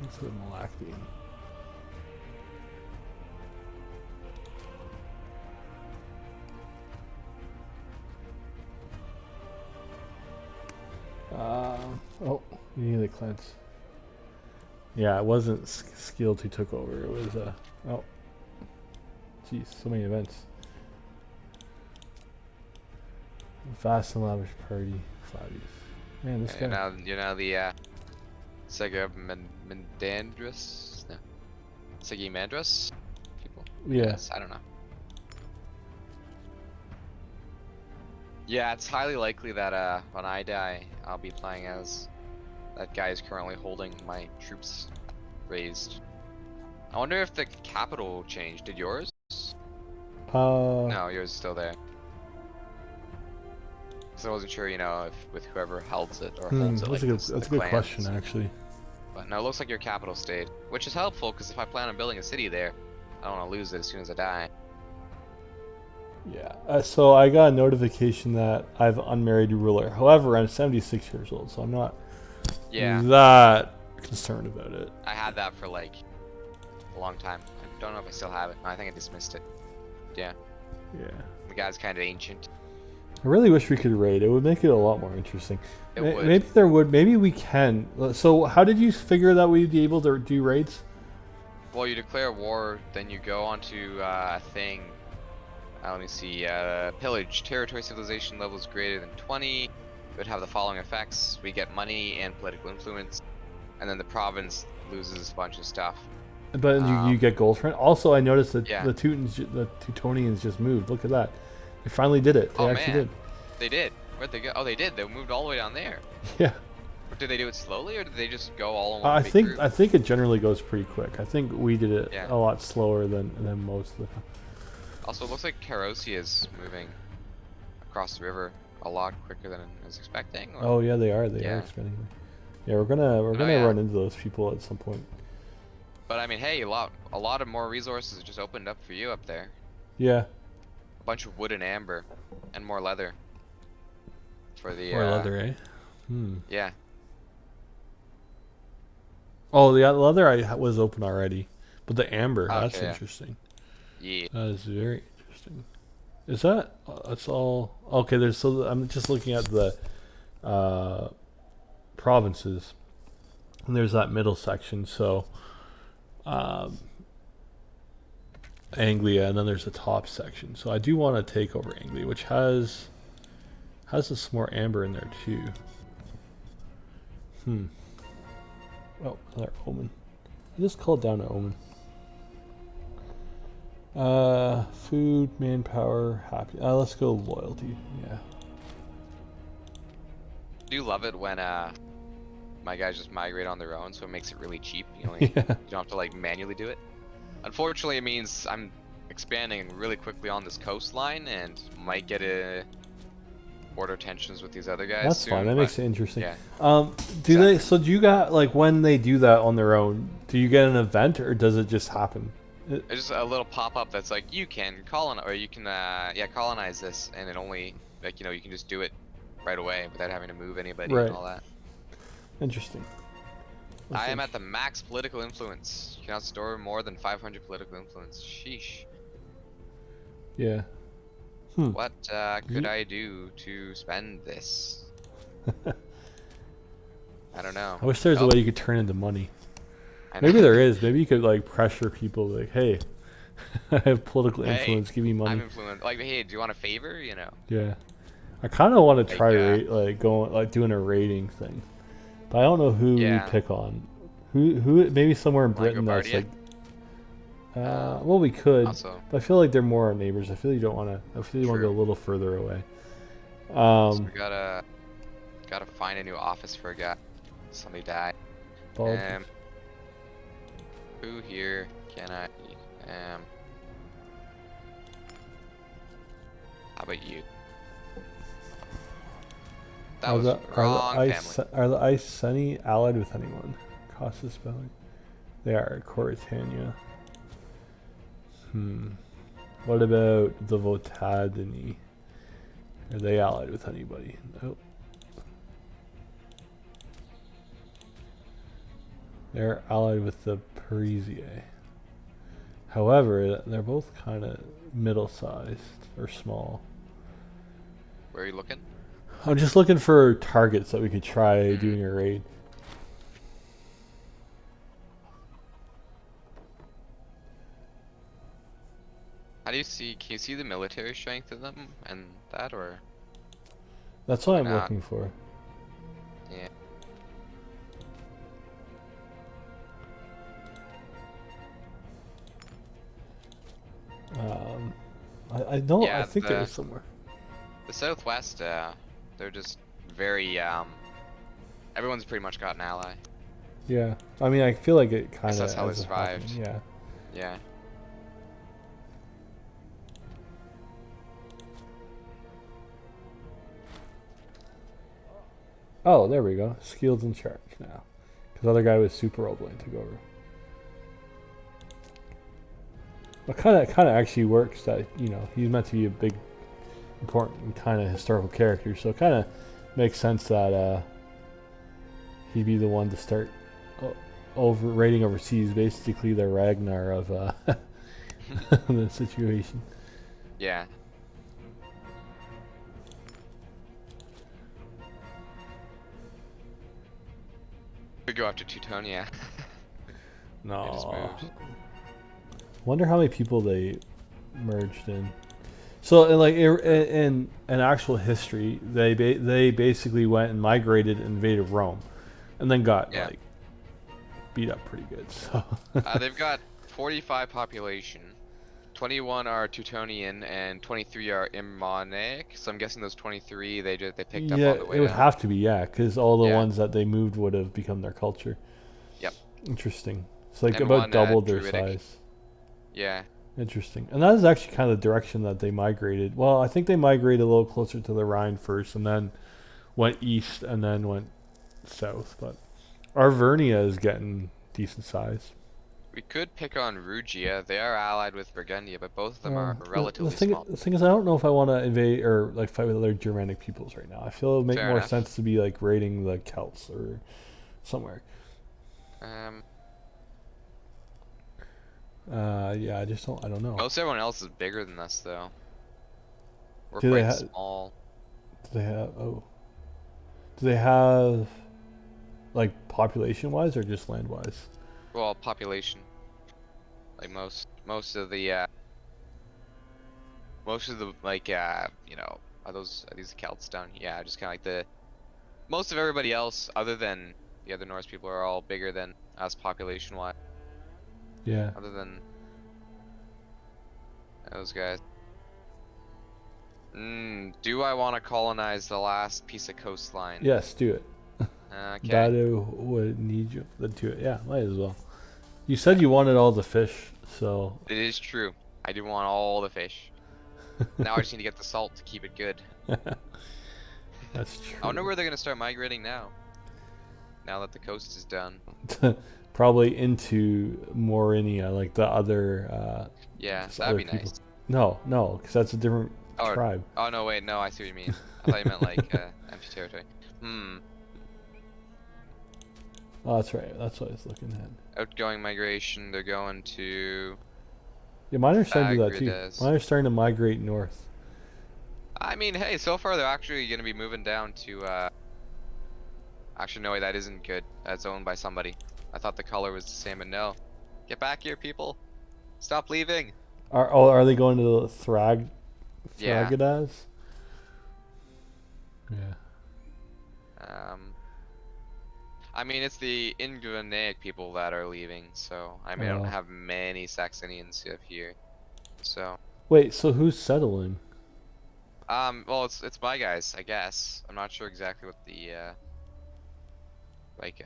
it's the Malactian. Oh, you need the cleanse. Yeah, it wasn't Skilled who took over. It was, oh. Jeez, so many events. Fast and lavish party. Flavius. Man, this guy. The Segimandrus? No. Segimandrus people? Yeah. Yes, I don't know. Yeah, it's highly likely that when I die, I'll be playing as that guy is currently holding my troops raised. I wonder if the capital changed. Did yours? No, yours is still there. So I wasn't sure, if with whoever holds it or holds it. That's a good question, actually. But no, it looks like your capital stayed, which is helpful because if I plan on building a city there, I don't want to lose it as soon as I die. Yeah. So I got a notification that I have an unmarried ruler. However, I'm 76 years old, so I'm not that concerned about it. I had that for like a long time. I don't know if I still have it. No, I think I dismissed it. Yeah. Yeah. The guy's kind of ancient. I really wish we could raid. It would make it a lot more interesting. It would. Maybe there would. Maybe we can. So how did you figure that we'd be able to do raids? Well, you declare war, then you go onto a thing. Let me see. Pillage. Territory civilization levels greater than 20. It would have the following effects. We get money and political influence. And then the province loses a bunch of stuff. But you get gold for it. Also, I noticed that Yeah. the Teutonians just moved. Look at that. They finally did it. They actually did. They did. Where'd they go? Oh, they did. They moved all the way down there. Yeah. Did they do it slowly, or did they just go all in one big group? I think it generally goes pretty quick. I think we did it Yeah. a lot slower than most of the time. Also, it looks like Carosia is moving across the river a lot quicker than I was expecting. Oh yeah, they are. They are expanding. Yeah, we're gonna yeah. run into those people at some point. But I mean, hey, a lot of more resources just opened up for you up there. Yeah, A bunch of wood and amber, and more leather for the or leather, eh? Hmm. yeah. Oh, the leather was open already, but the amber, that's Okay, yeah. interesting. Yeah. That is very interesting. Is that? That's all. Okay, there's so I'm just looking at the uh, provinces, and there's that middle section. So um, Anglia, and then there's the top section. So I do want to take over Anglia, which has some more amber in there too. Hmm. Oh, another omen. I just called down an omen. Food, manpower, happy. Let's go loyalty. Yeah. Do you love it when my guys just migrate on their own, so it makes it really cheap. Yeah. You don't have to like manually do it. Unfortunately, it means I'm expanding really quickly on this coastline and might get a border tensions with these other guys That's fine. soon. That But makes it interesting. yeah, Do they? exactly. So do you got like when they do that on their own? Do you get an event or does it just happen? There's just a little pop-up that's like you can colonize, or you can yeah, colonize this, and it only like you can just do it right away without having to move anybody and Right. all that. Interesting. I am at the max political influence. You cannot store more than 500 political influence. Sheesh. Yeah. Hmm. What could I do to spend this? I don't know. I wish there was a Oh, way you could turn into money. I know. Maybe there is. Maybe you could like pressure people like, hey, I have political Hey, influence. Give me I'm money. influenced. Like, hey, do you want a favor? Yeah. I kind of want to Like, try like going like doing a rating thing, but I don't know who we yeah, pick on. Who? Maybe somewhere in wanna go Britain that's Bardia? like. Um, Well, we could, also, but I feel like they're more our neighbors. I feel you don't want to. I feel you want to go true. a little further away. So Um, we gotta find a new office for a guy. Somebody died. Politics. Who here can I? Um, how about you? That Are was the the are the wrong family. ice are the ice sunny allied with anyone? Costa spelling. They are Coritania. Hmm. What about the Votadini? Are they allied with anybody? Nope. They're allied with the Parisiae. However, they're both kind of middle-sized or small. Where are you looking? I'm just looking for targets that we could try Hmm. doing a raid. How do you see? Can you see the military strength of them and that, or That's what probably I'm not? looking for. Yeah. Um, I know. I Yeah. think there The is somewhere. the Southwest. They're just very. Everyone's pretty much got an ally. Yeah. I mean, I feel like it I guess kind that's of how they ends up happening. survived. Yeah. Yeah. Oh, there we go. Skill's in charge now. Because other guy was super old when he took over. But kind of actually works that he's meant to be a big, important kind of historical character. So it kind of makes sense that he'd be the one to start over raiding overseas. Basically, the Ragnar of the situation. Yeah. We go after Teutonia. They just No. moved. Wonder how many people they merged in. So, in actual history, they basically went and migrated, and invaded Rome, and then got Yeah. like beat up pretty good. So, They've got 45 population. 21 are Teutonian and 23 are Immonic. So I'm guessing those 23 they picked up yeah, on the it way would down. have to be, yeah, because all the Yeah. ones that they moved would have become their culture. Yep. Interesting. It's like And about one doubled their Druidic. size. Yeah. Interesting. And that is actually kind of the direction that they migrated. Well, I think they migrated a little closer to the Rhine first, and then went east, and then went south. But Arvernia is getting decent size. We could pick on Rugia. They are allied with Burgundia, but both of them are The relatively thing small. the thing is, I don't know if I want to invade or like fight with other Germanic peoples right now. I feel it would make Fair more enough. sense to be like raiding the Celts or somewhere. Um, Yeah, I just don't. I don't know. Most everyone else is bigger than us, though. We're Do they quite have? small. Do they have? Oh, do they have like population wise or just land wise? Well, population. Like most of the like are these Celts down here? Yeah, just kind of like the most of everybody else other than the other Norse people are all bigger than us population wise. Yeah. Other than those guys. Do I want to colonize the last piece of coastline? Yes, do it. Okay. That would need you to do it. Yeah, might as well. You said you wanted all the fish, so It is true. I do want all the fish. Now I just need to get the salt to keep it good. that's I wonder true. where they're gonna start migrating now. Now that the coast is done. Probably into Morinia, like the other, Yeah, just that'd other be people. nice. No, no, because that's a different Oh, tribe. oh no, wait, no, I see what you mean. I thought you meant like empty territory. Hmm. Oh, that's right. That's what I was looking at. Outgoing migration. They're going to Yeah, mine are starting to do that too. Agrides. Mine are starting to migrate north. I mean, hey, so far they're actually gonna be moving down to Actually, no, wait, that isn't good. That's owned by somebody. I thought the color was the same, but no. Get back here, people. Stop leaving. Are they going to Yeah. Thragadaz? Yeah. Um. I mean, it's the Ingranaic people that are leaving, so I mean, I don't Oh. have many Saxonians up here. So, Wait, so who's settling? well, it's my guys, I guess. I'm not sure exactly what the like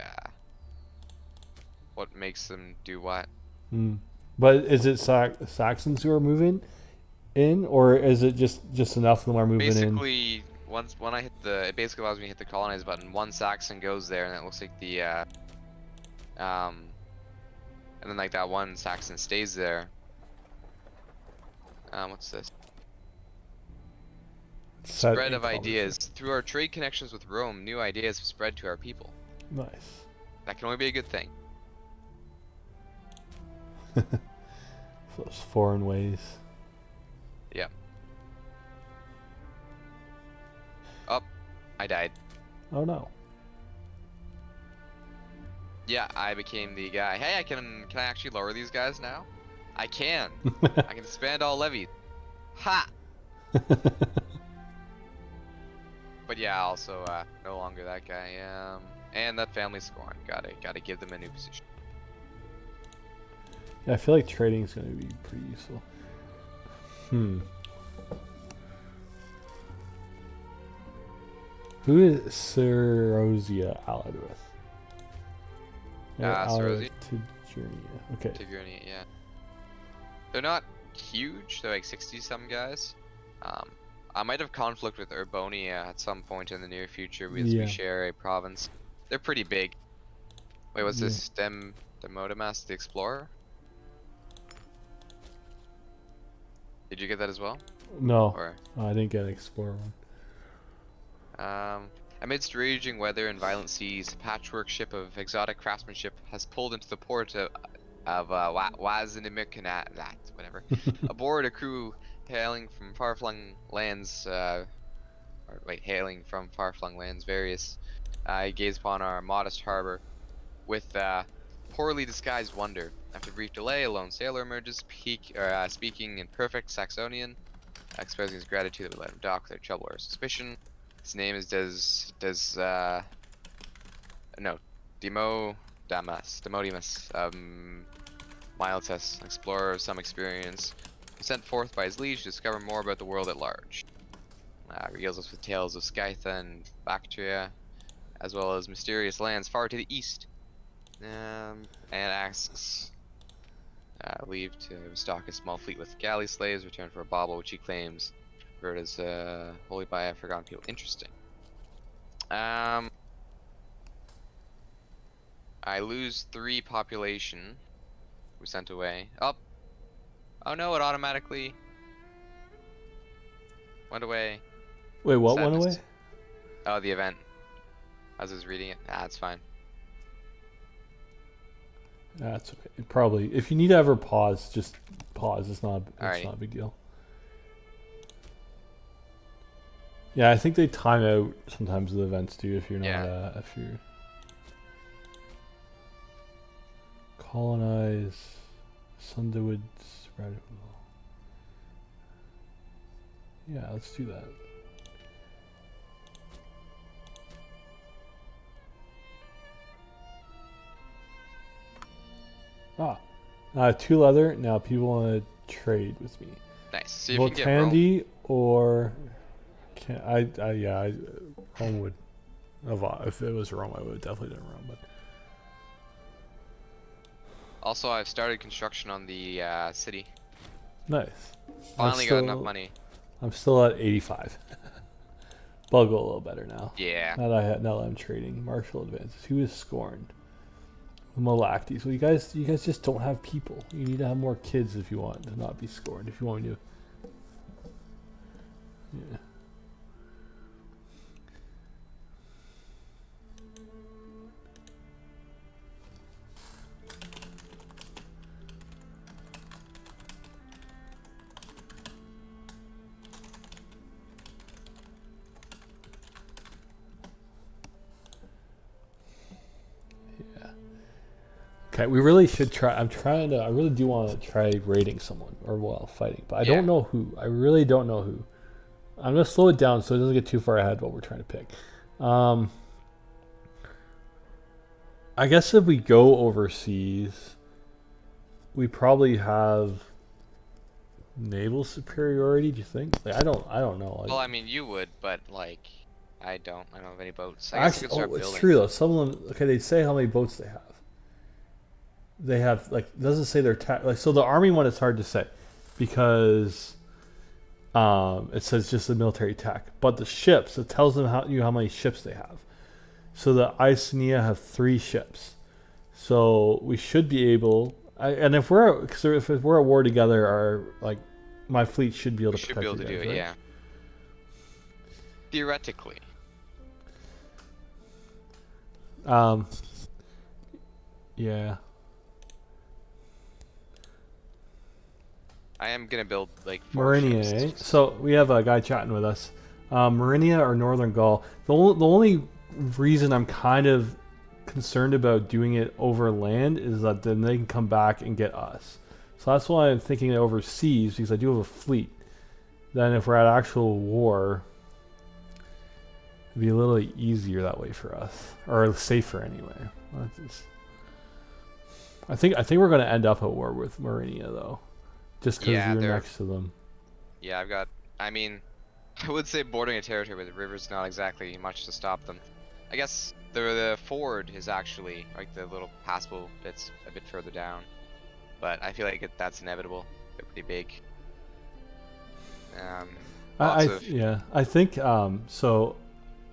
what makes them do what. Hmm. But is it Saxons who are moving in, or is it just enough of them are moving in? Basically, once when I hit it basically allows me to hit the colonize button. One Saxon goes there, and it looks like the um, and then like that one Saxon stays there. What's this? Set Spread in of conversation. ideas. Through our trade connections with Rome, new ideas have spread to our people. Nice. That can only be a good thing. Those foreign ways. Yeah. Oh, I died. Oh no. Yeah, I became the guy. Hey, can I actually lower these guys now? I can. I can expand all levies. Ha! But yeah, also no longer that guy. And that family scorn. Gotta give them a new position. Yeah, I feel like trading is going to be pretty useful. Hmm. Who is Serosia allied with? They're allied Sarosi, with Tigernia. Okay. Tigrinya, yeah. They're not huge. They're like 60 some guys. I might have conflict with Urbonia at some point in the near future because we Yeah. share a province. They're pretty big. Wait, what's Yeah. this? Demodamas the Explorer? Did you get that as well? No, Or I didn't get an explorer one. amidst raging weather and violent seas, a patchwork ship of exotic craftsmanship has pulled into the port of that whatever. Aboard a crew hailing from far-flung lands, hailing from far-flung lands, various. I gaze upon our modest harbor with poorly disguised wonder. After a brief delay, a lone sailor emerges, speaking in perfect Saxonian, expressing his gratitude that we let him dock without trouble or suspicion. His name is no, Demodimus, Miletus, an explorer of some experience, sent forth by his liege to discover more about the world at large. Regales us with tales of Scytha and Bactria, as well as mysterious lands far to the east. And asks leave to stock a small fleet with galley slaves, return for a bauble which he claims revered as holy by a forgotten people. Interesting. I lose 3 population. We sent away. Oh, oh no! It automatically went away. Wait, what went away? Sadness. Oh, the event. As I was reading it. Ah, it's fine. That's okay. Probably. If you need to ever pause, just pause. It's not. It's Alright. not a big deal. Yeah, I think they time out sometimes the events too. If you're not. Yeah. If you're colonize, Sunderwood's radical. Yeah, let's do that. Ah, 2 leather. Now people want to trade with me. Nice. See if you can get Rome. Votandi or can I Rome would. If it was Rome, I would have definitely done Rome. But Also, I've started construction on the city. nice. Finally got enough money. I'm still at 85. But I'll go a little better now. Yeah. Now that I'm trading. Martial advances. Who is scorned? The Malactes. Well, you guys just don't have people. You need to have more kids if you want to not be scorned. If you want me to. Yeah. Okay, we really should try. I really do want to try raiding someone or fighting, but I don't know who. I really don't know who. I'm gonna slow it down so it doesn't get too far ahead what we're trying to pick. I guess if we go overseas, we probably have naval superiority. Do you think? Like, I don't know. Like, Well, I mean, you would, but like, I don't have any boats. I guess actually, you could start it's building. true though. Some of them. Okay, they say how many boats they have. They have like it doesn't say their like so the army one is hard to say because it says just the military attack, but the ships it tells them how many ships they have. So the Icenia have 3 ships, so we should be able. And if we're at war together, my fleet should be able to. We should be able to do it, right? yeah. Theoretically. Yeah. I am gonna build like 4 Marinia, ships. eh? So we have a guy chatting with us. Marinia or Northern Gaul. The only reason I'm kind of concerned about doing it over land is that then they can come back and get us. So that's why I'm thinking overseas because I do have a fleet. Then if we're at actual war, it'd be a little easier that way for us, or safer anyway. I think we're going to end up at war with Marinia though. Just because you're next to them. Yeah, I mean, I would say bordering a territory, but the river's not exactly much to stop them. I guess the ford is actually, like the little passable bit's a bit further down. But I feel like that's inevitable. They're pretty big. I think, so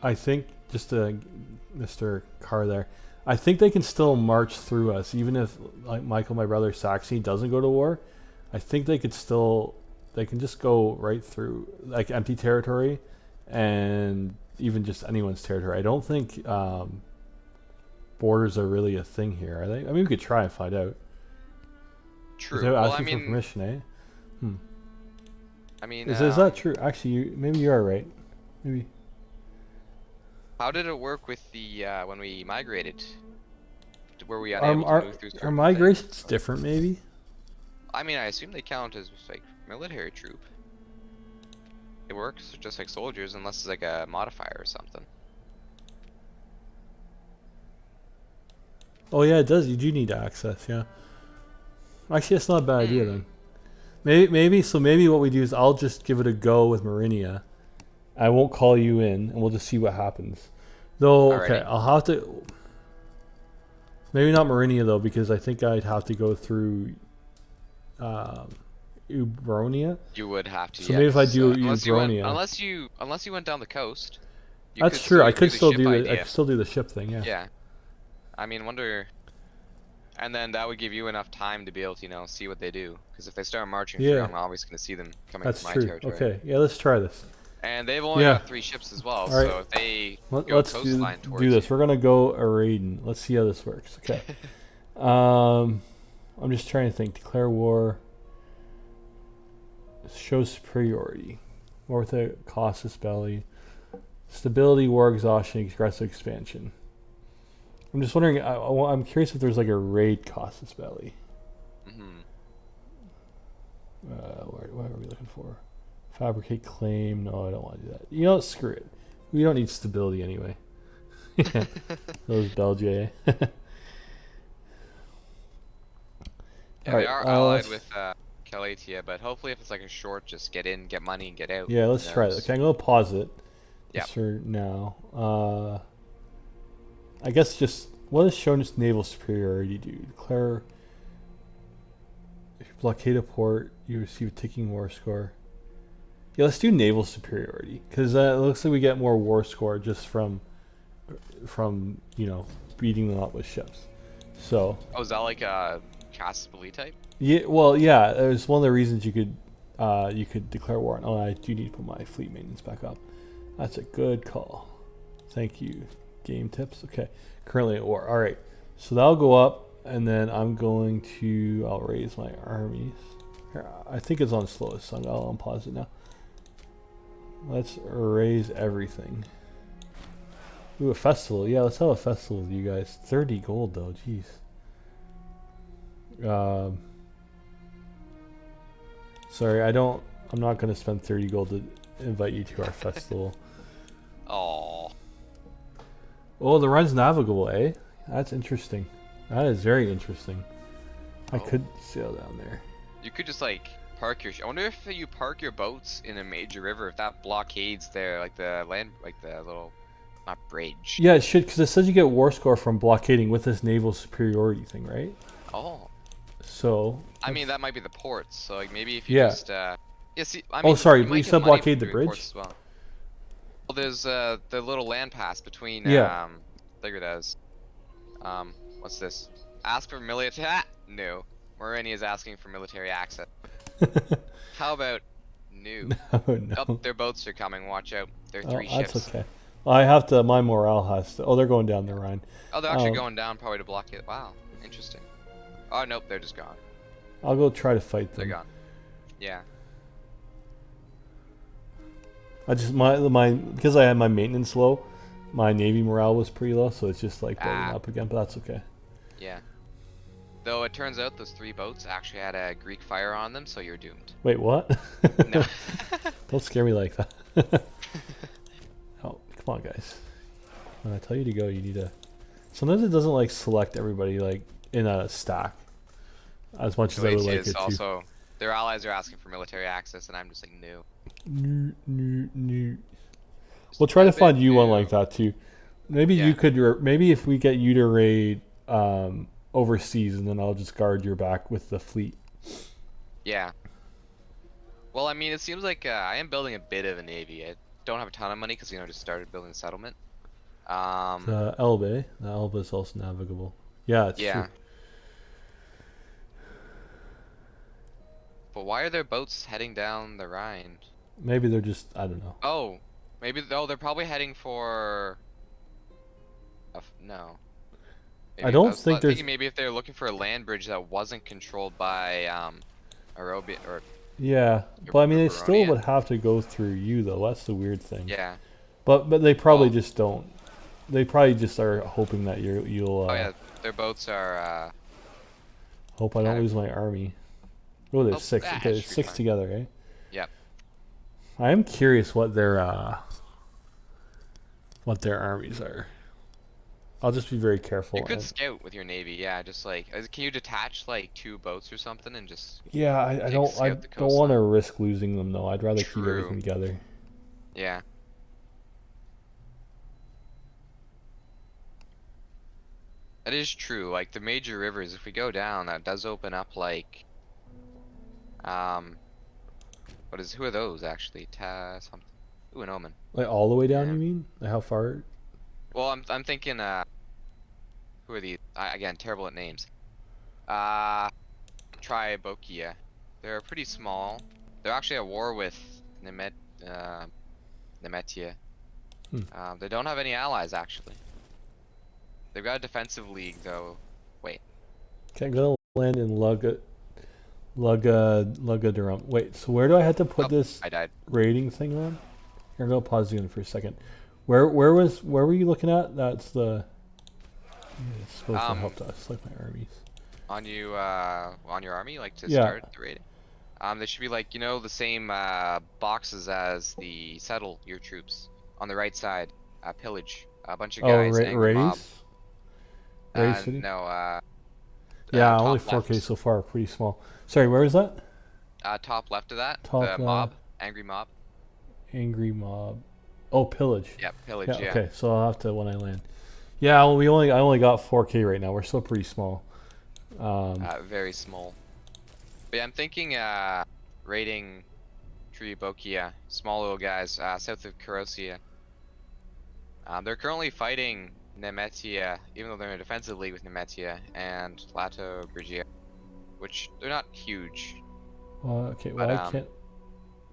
I think, just Mr. Carr there, I think they can still march through us, even if, like Michael, my brother, Saxony doesn't go to war. I think they can just go right through like empty territory and even just anyone's territory. I don't think borders are really a thing here, are they? I mean, we could try and find out. True. They're Well, asking for permission, eh? I mean, is that true? Actually, maybe you are right. Maybe. How did it work with the when we migrated? Were we unable to move through? Our migration's different, maybe. I mean, I assume they count as like military troop. It works just like soldiers, unless it's like a modifier or something. Oh yeah, it does. You do need access, yeah. Actually, that's not a bad idea then. Maybe what we do is I'll just give it a go with Marinia. I won't call you in, and we'll just see what happens. Though, Alrighty. okay, I'll have to. Maybe not Marinia though, because I think I'd have to go through Ubronia. You would have to. So maybe if I do Ubronia, Ubronia, unless you went down the coast. That's true. I could still do the ship thing. Yeah. Yeah. I mean, wonder And then that would give you enough time to be able to, see what they do. Because if they start marching through, Yeah, I'm always going to see them coming that's through my true. territory. Okay, yeah, let's try this. And they've only Yeah, got 3 ships as well, all right. so if they go Let's do coastline do towards this. you. We're gonna go a raiding. Let's see how this works. Okay. Um, I'm just trying to think. Declare war. Show superiority. War with a casus belli. Stability, war exhaustion, aggressive expansion. I'm just wondering. I'm curious if there's like a raid casus belli. Hmm. What are we looking for? Fabricate claim. No, I don't want to do that. You know, screw it. We don't need stability anyway. Those Belgians. Yeah, All they right. are allied Let's. with Calatia, but hopefully if it's like a short, just get in, get money, and get out. Yeah, Who let's try it. knows? Okay, I'm gonna pause it Yep. just for now. I guess just what does showing its naval superiority do? Declare if you blockade a port, you receive a ticking war score. Yeah, let's do naval superiority because it looks like we get more war score just from beating them up with ships. So Oh, is that like a Caspoli type? yeah, well yeah, it's one of the reasons you could declare war. Oh, I do need to put my fleet maintenance back up. That's a good call. Thank you. Game tips. Okay. Currently at war. All right. So that'll go up, and then I'll raise my armies. Here, I think it's on slowest, so I'll unpause it now. Let's raise everything. Ooh, a festival. Yeah, let's have a festival with you guys. 30 gold, though. Jeez. Sorry, I'm not going to spend 30 gold to invite you to our festival. Oh. Oh, the run's navigable, eh? That's interesting. That is very interesting. I Oh. could sail down there. You could just like park your. I wonder if you park your boats in a major river, if that blockades there, like the land, like the little, not bridge. Yeah, it should, because it says you get war score from blockading with this naval superiority thing, right? Oh. So. I mean, that might be the ports. So like maybe if you Yeah. just yeah. See, I Oh, mean, sorry, you but you might get said money from blockade the doing ports bridge? as well. Well, there's the little land pass between Yeah. Figure it as what's this? Ask for military. No, Moreni is asking for military access. How about new? Oh, Oh, no. their boats are coming. Watch out. They're Oh, 3 ships. that's okay. I have to, my morale has to. Oh, they're going down the Rhine. Oh, they're actually going down probably to block it. Wow, interesting. Oh nope, they're just gone. I'll go try to fight They're them. gone. Yeah. I just, my because I had my maintenance low, my navy morale was pretty low, so it's just like building up again, but that's okay. Yeah. Though it turns out those 3 boats actually had a Greek fire on them, so you're doomed. Wait, what? No. Don't scare me like that. Oh, come on, guys. When I tell you to go, you need to. Sometimes it doesn't like select everybody like in a stack as much as I would like Galatians it to. also, their allies are asking for military access, and I'm just like, no. We'll try to Just a find bit you one new. like that too. Maybe Yeah. you could. Maybe if we get you to raid overseas, and then I'll just guard your back with the fleet. Yeah. Well, I mean, it seems like I am building a bit of a navy. I don't have a ton of money because just started building a settlement. The Elbe. The Elbe is also navigable. Yeah, it's Yeah. true. But why are their boats heading down the Rhine? Maybe they're just. I don't know. Oh, maybe. Oh, they're probably heading for. No. I Maybe I don't was think there's. thinking maybe if they're looking for a land bridge that wasn't controlled by Arabia or Yeah, but I mean, they still Baronia. would have to go through you, though. That's the weird thing. Yeah. But they probably Well, just don't. They probably just are hoping that you'll. oh yeah, their boats are. Hope I don't lose my army. Oh, there's 6. Okay, It there's should be 6 fine. together, eh? Yep. I am curious what their armies are. I'll just be very careful. You could scout with your navy, yeah. Just like, can you detach like 2 boats or something and just Yeah, I don't. I scout the don't want to coastline? risk losing them though. I'd rather keep True. everything together. Yeah. That is true. Like the major rivers, if we go down, that does open up like, who are those actually? Ta something. Ooh, an omen. Like all the way down, Yeah. you mean? Like how far? Well, I'm thinking, who are these? Again, terrible at names. Uh, Tribokia. They're pretty small. They're actually at war with uh, Nemetia. Hmm. They don't have any allies actually. They've got a defensive league though. Wait. Okay, I'm gonna land in Lugadarum. Wait, so where do I have to put Oh, this I died. rating thing on? Here, I'm gonna pause you for a second. Where were you looking at? That's the it's supposed to Um, help us, like my armies. on your army, like to Yeah. start the rating. They should be like, the same boxes as the settle your troops on the right side. Pillage. A bunch of Oh, guys, angry mob. Raise city. No, Yeah, only top 4K left. so far. Pretty small. Sorry, where is that? Top left of that, Top the left. mob, angry mob. Angry mob. Oh, pillage. Yeah, Yeah. pillage. Yeah. Okay. So I'll have to when I land. Yeah. Well, I only got 4K right now. We're still pretty small. Very small. But yeah, I'm thinking raiding Tribokia, small little guys, south of Karosia. They're currently fighting Nemetia, even though they're in a defensive league with Nemetia and Lato Brigia, which they're not huge, Okay. Well, but I can't.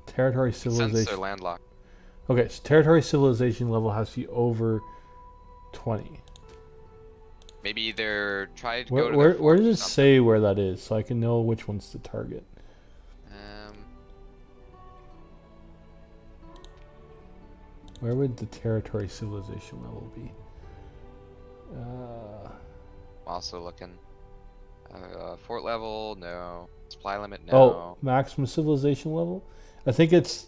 Territory since they're civilization. landlocked. Okay. So territory civilization level has to be over 20. Maybe they're trying to Where go to their where forts does or it something. say where that is so I can know which one's to target? Um, Where would the territory civilization level be? Uh, Also looking. Fort level, no. Supply limit, oh, no. maximum civilization level. I think it's.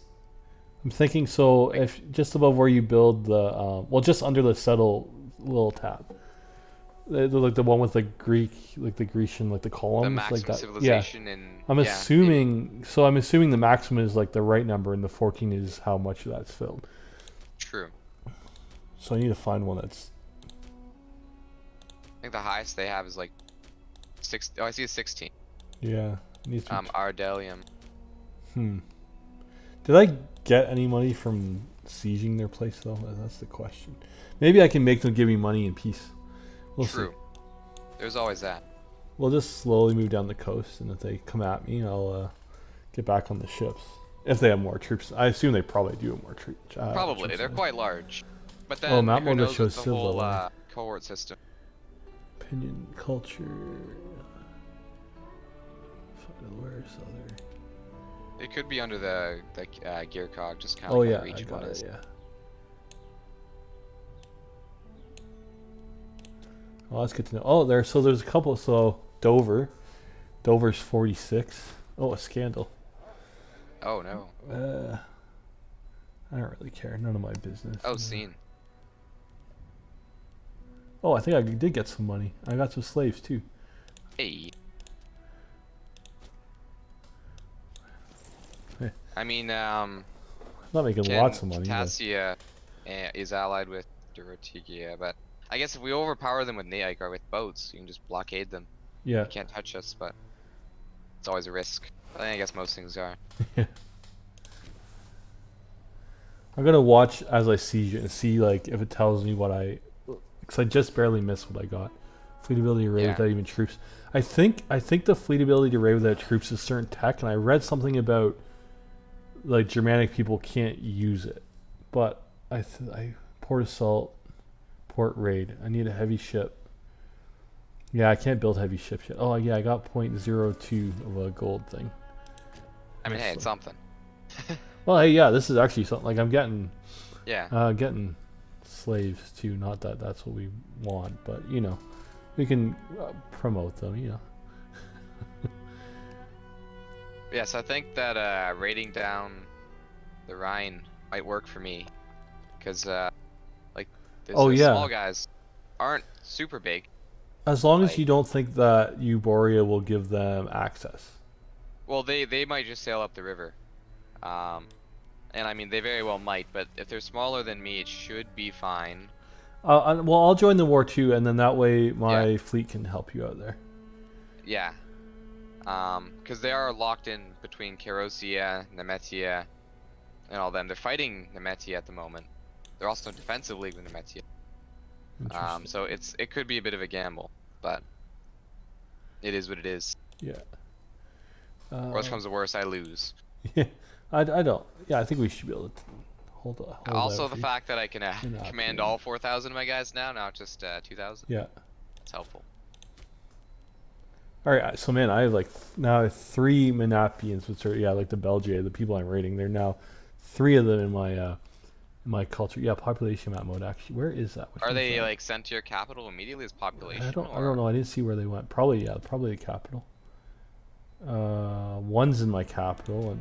I'm thinking so. Wait, If just above where you build the, well, just under the settle little tab, like the one with the Greek, like the Grecian, like the the columns, like maximum that. Yeah, civilization in I'm yeah in assuming. So I'm assuming the maximum is like the right number, and the 14 is how much that's filled. true. So I need to find one that's. I think the highest they have is like six. Oh, I see a 16. Yeah, it needs to be. Ardelium. Hmm. Did I get any money from sieging their place though? That's the question. Maybe I can make them give me money in peace. We'll see. True. There's always that. We'll just slowly move down the coast, and if they come at me, I'll get back on the ships. If they have more troops, I assume they probably do have more Probably. troops They're in it. quite large. But Oh, then map who mode that knows with shows the civil whole level. cohort system. Opinion, culture. Where's other? It could be under the gear cog, just kind Oh of like yeah, how I each got one it. is. Yeah. Oh, that's good to know. Oh, there's a couple. So Dover's 46. Oh, a scandal. Oh no. I don't really care. None of my business. Oh, seen. Oh, I think I did get some money. I got some slaves too. Hey. Hey. I mean, I'm not making lots of money, but Cassia is allied with Dorotigia, but I guess if we overpower them with Neik or with boats, you can just blockade them. yeah. They can't touch us, but it's always a risk. I guess most things are. I'm gonna watch as I siege it and see like if it tells me what because I just barely missed what I got. Fleet ability to raid Yeah. without even troops. I think the fleet ability to raid without troops is certain tech, and I read something about like Germanic people can't use it, but I port assault, port raid. I need a heavy ship. Yeah, I can't build heavy ships yet. Oh yeah, I got .02 of a gold thing. I mean, hey, Nice. it's something. Well, hey, yeah, this is actually something. Like I'm Yeah. getting slaves too. Not that that's what we want, but we can promote them. Yes, I think that raiding down the Rhine might work for me, because like Oh the small yeah, guys aren't super big. as long as Like, you don't think that Euboria will give them access. well, they might just sail up the river. Um, and I mean they very well might, but if they're smaller than me, it should be fine. Well, I'll join the war too, and then that way Yeah, my fleet can help you out there. yeah. Because they are locked in between Kerosia, Nemetia, and all them. They're fighting Nemetia at the moment. They're also in defensive league with Nemetia. Interesting. So it could be a bit of a gamble, but It is what it is. Yeah. Worst comes to worst, I lose. Yeah. I don't. Yeah, I think we should be able to hold out Also, the for you. fact that I can command Monopoly. all 4,000 of my guys now, not just 2,000. Yeah. It's helpful. All right. So man, I have like now I have 3 Monapians, which are like the Belgians, the people I'm raiding. They're now 3 of them in my culture. Yeah, population map mode. Actually, where is that? Which Are one's they that? like sent to your capital immediately as I population, don't. I don't or know. I didn't see where they went. Probably Probably the capital. One's in my capital, and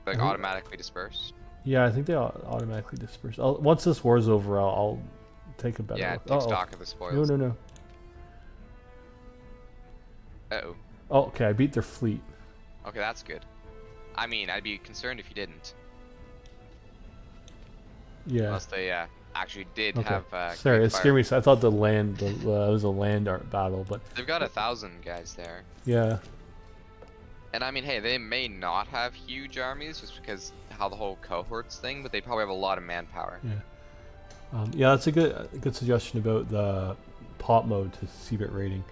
I like think automatically dispersed? yeah, I think they automatically disperse. Once this war's over, I'll take a better Yeah, look. take Oh stock of the no spoils. no no. Uh-oh. Oh, okay. I beat their fleet. Okay, that's good. I mean, I'd be concerned if you didn't. Yeah. Unless they actually did Okay. have Sorry, great it scared fire. me. So I thought it was a land art battle, but They've got 1,000 guys there. yeah, And I mean, hey, they may not have huge armies just because how the whole cohorts thing, but they probably have a lot of manpower. yeah, yeah. That's a good suggestion about the pop mode to C-bit rating.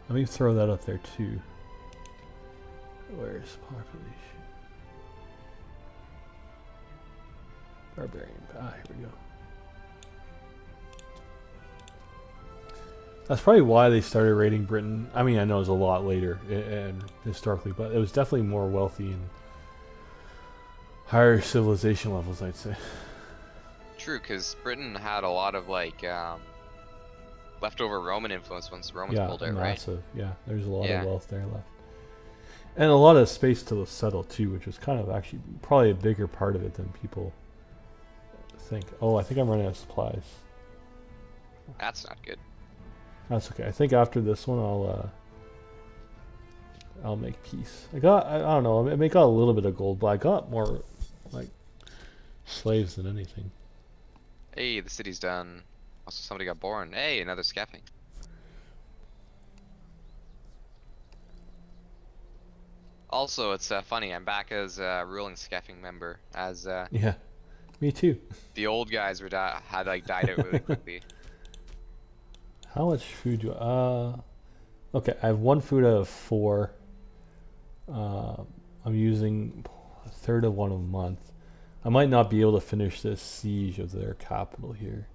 Let me throw that up there too. Where's population? Barbarian. Here we go. That's probably why they started raiding Britain. I mean, I know it was a lot later and historically, but it was definitely more wealthy and higher civilization levels, I'd say. True, because Britain had a lot of like leftover Roman influence once the Romans Yeah, pulled out, right? massive. Yeah, there's a lot of Yeah. wealth there left. And a lot of space to settle too, which was kind of actually probably a bigger part of it than people think. Oh, I think I'm running out of supplies. That's not good. That's okay. I think after this one, I'll make peace. I don't know. I got a little bit of gold, but I got more like slaves than anything. Hey, the city's done. Also, somebody got born. Hey, another scaffing. Also, it's funny. I'm back as a ruling scaffing member, as Yeah, me too. the old guys were had like died out really quickly. How much food do okay, I have 1 food out of 4. I'm using a third of one a month. I might not be able to finish this siege of their capital here.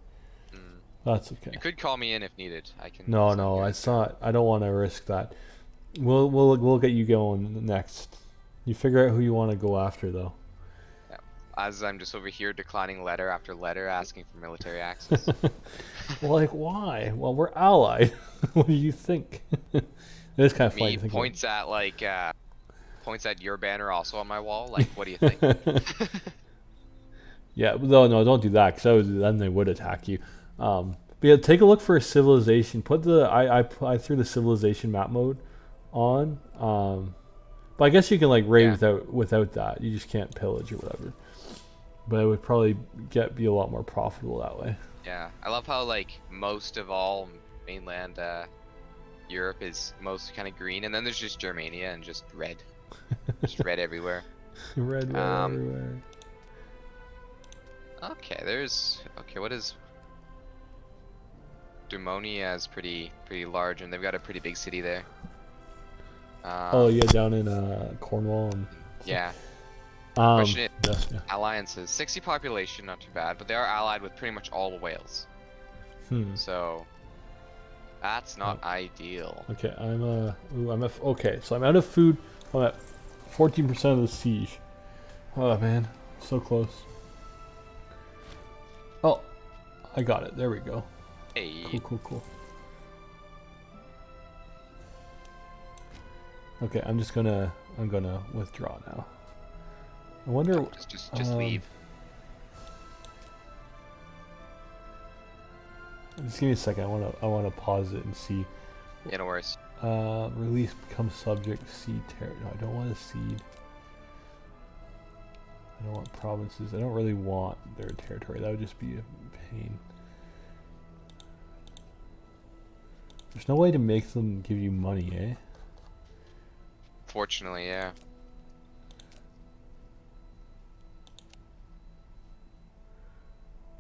Mm. That's okay. You could call me in if needed. I can. No, send no, you in. it's not. I don't want to risk that. We'll get you going next. You figure out who you want to go after, though. Yeah. As I'm just over here declining letter after letter, asking for military access. Well, like why? Well, we're allied. What do you think? It is kind of funny Me to think points at your banner also on my wall. Like, what do you think? about. Yeah, no, don't do that because then they would attack you. But yeah, take a look for a civilization. Put the I threw the civilization map mode on. But I guess you can like raid Yeah. without that. You just can't pillage or whatever. But it would probably be a lot more profitable that way. Yeah, I love how like most of all mainland Europe is most kind of green, and then there's just Germania and just red, just red everywhere. Red everywhere. Okay, what is Dumonia is pretty large, and they've got a pretty big city there. Oh yeah, down in Cornwall and Yeah. um Question is, yeah. alliances, 60 population, not too bad, but they are allied with pretty much all of Wales, Hmm. so that's not ideal. Okay, okay, so I'm out of food. I'm at 14% of the siege. Oh man, so close. Oh, I got it. There we go. Hey, Cool. Okay, I'm gonna withdraw now. I wonder. just leave. Just give me a second. I wanna pause it and see. Yeah, no worries. Release becomes subject. Seed territory. No, I don't want to seed. I don't want provinces. I don't really want their territory. That would just be a pain. There's no way to make them give you money, eh? Fortunately, yeah.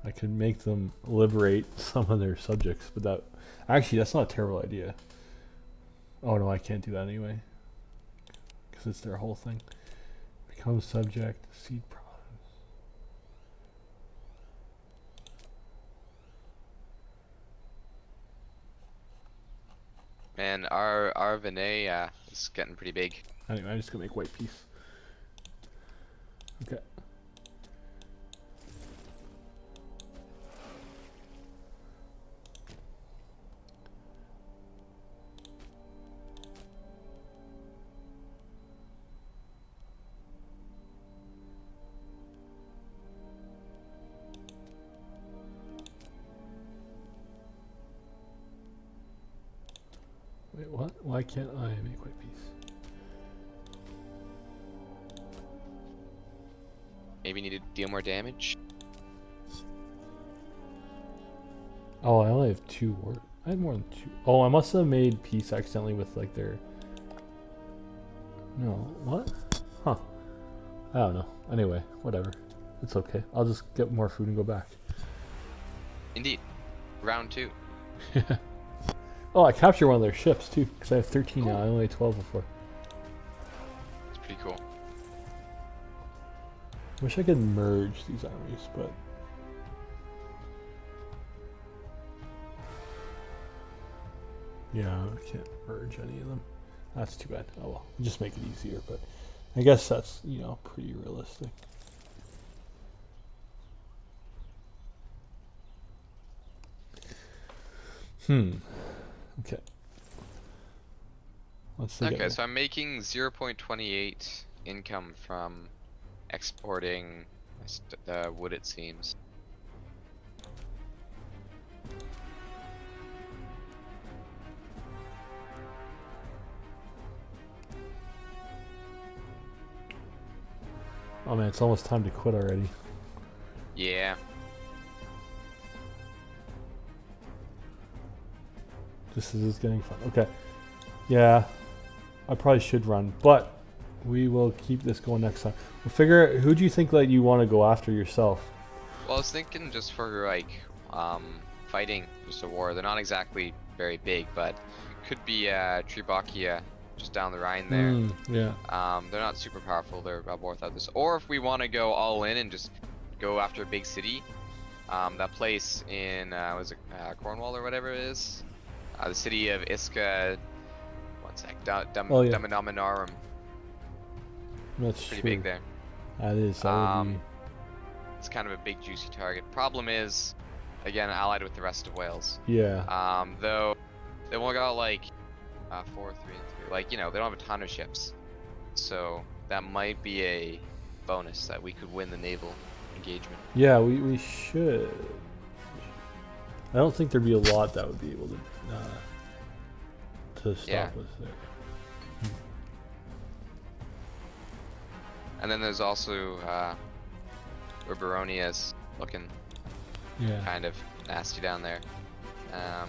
I could make them liberate some of their subjects, but that's not a terrible idea. Oh no, I can't do that anyway. Because it's their whole thing. Become subject, seed province. Man, our Vinay is getting pretty big. Anyway, I'm just gonna make white peace. Okay. Wait, what? Why can't I make white peace? Maybe need to deal more damage. Oh, I only have 2 war. I had more than 2. Oh, I must have made peace accidentally with like their. No, what? Huh. I don't know. Anyway, whatever. It's okay. I'll just get more food and go back. Indeed. Round 2. Oh, I captured one of their ships too, because I have 13 Cool. now. I only had 12 before. It's pretty cool. Wish I could merge these armies, but. Yeah, I can't merge any of them. That's too bad. Oh well, just make it easier, but I guess that's, pretty realistic. Okay. Let's see. Okay, so I'm making 0.28 income from exporting the wood, it seems. Oh man, it's almost time to quit already. Yeah. This is getting fun. Okay. Yeah, I probably should run, but we will keep this going next time. We'll figure. Who do you think that you want to go after yourself? Well, I was thinking just for like fighting just a war. They're not exactly very big, but could be Tribakia just down the Rhine there. Yeah. They're not super powerful. They're about worth out this. Or if we want to go all in and just go after a big city, that place in was it Cornwall or whatever it is, the city of Iska. One sec. Oh, yeah. Duminominarum. That's Pretty true. big there. That is. That would be... It's kind of a big juicy target. Problem is, again, allied with the rest of Wales. Yeah. Though they only got like 4, 3, and 3. Like, they don't have a ton of ships, so that might be a bonus that we could win the naval engagement. Yeah, we should. I don't think there'd be a lot that would be able to stop us there. And then there's also where Baronia is looking Yeah. kind of nasty down there. How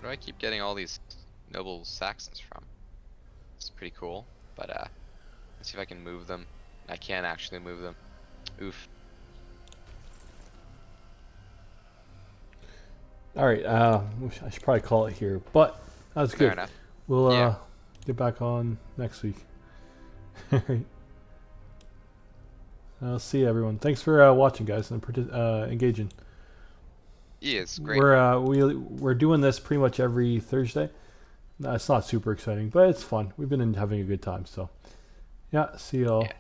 do I keep getting all these noble Saxons from? It's pretty cool, but let's see if I can move them. I can't actually move them. Oof. All right. I should probably call it here, but that was Fair good. enough. We'll Yeah. get back on next week. All right. I'll see everyone. Thanks for watching, guys, and engaging. Yeah, it's great. We're doing this pretty much every Thursday. It's not super exciting, but it's fun. We've been having a good time. So, yeah. See y'all. Yeah.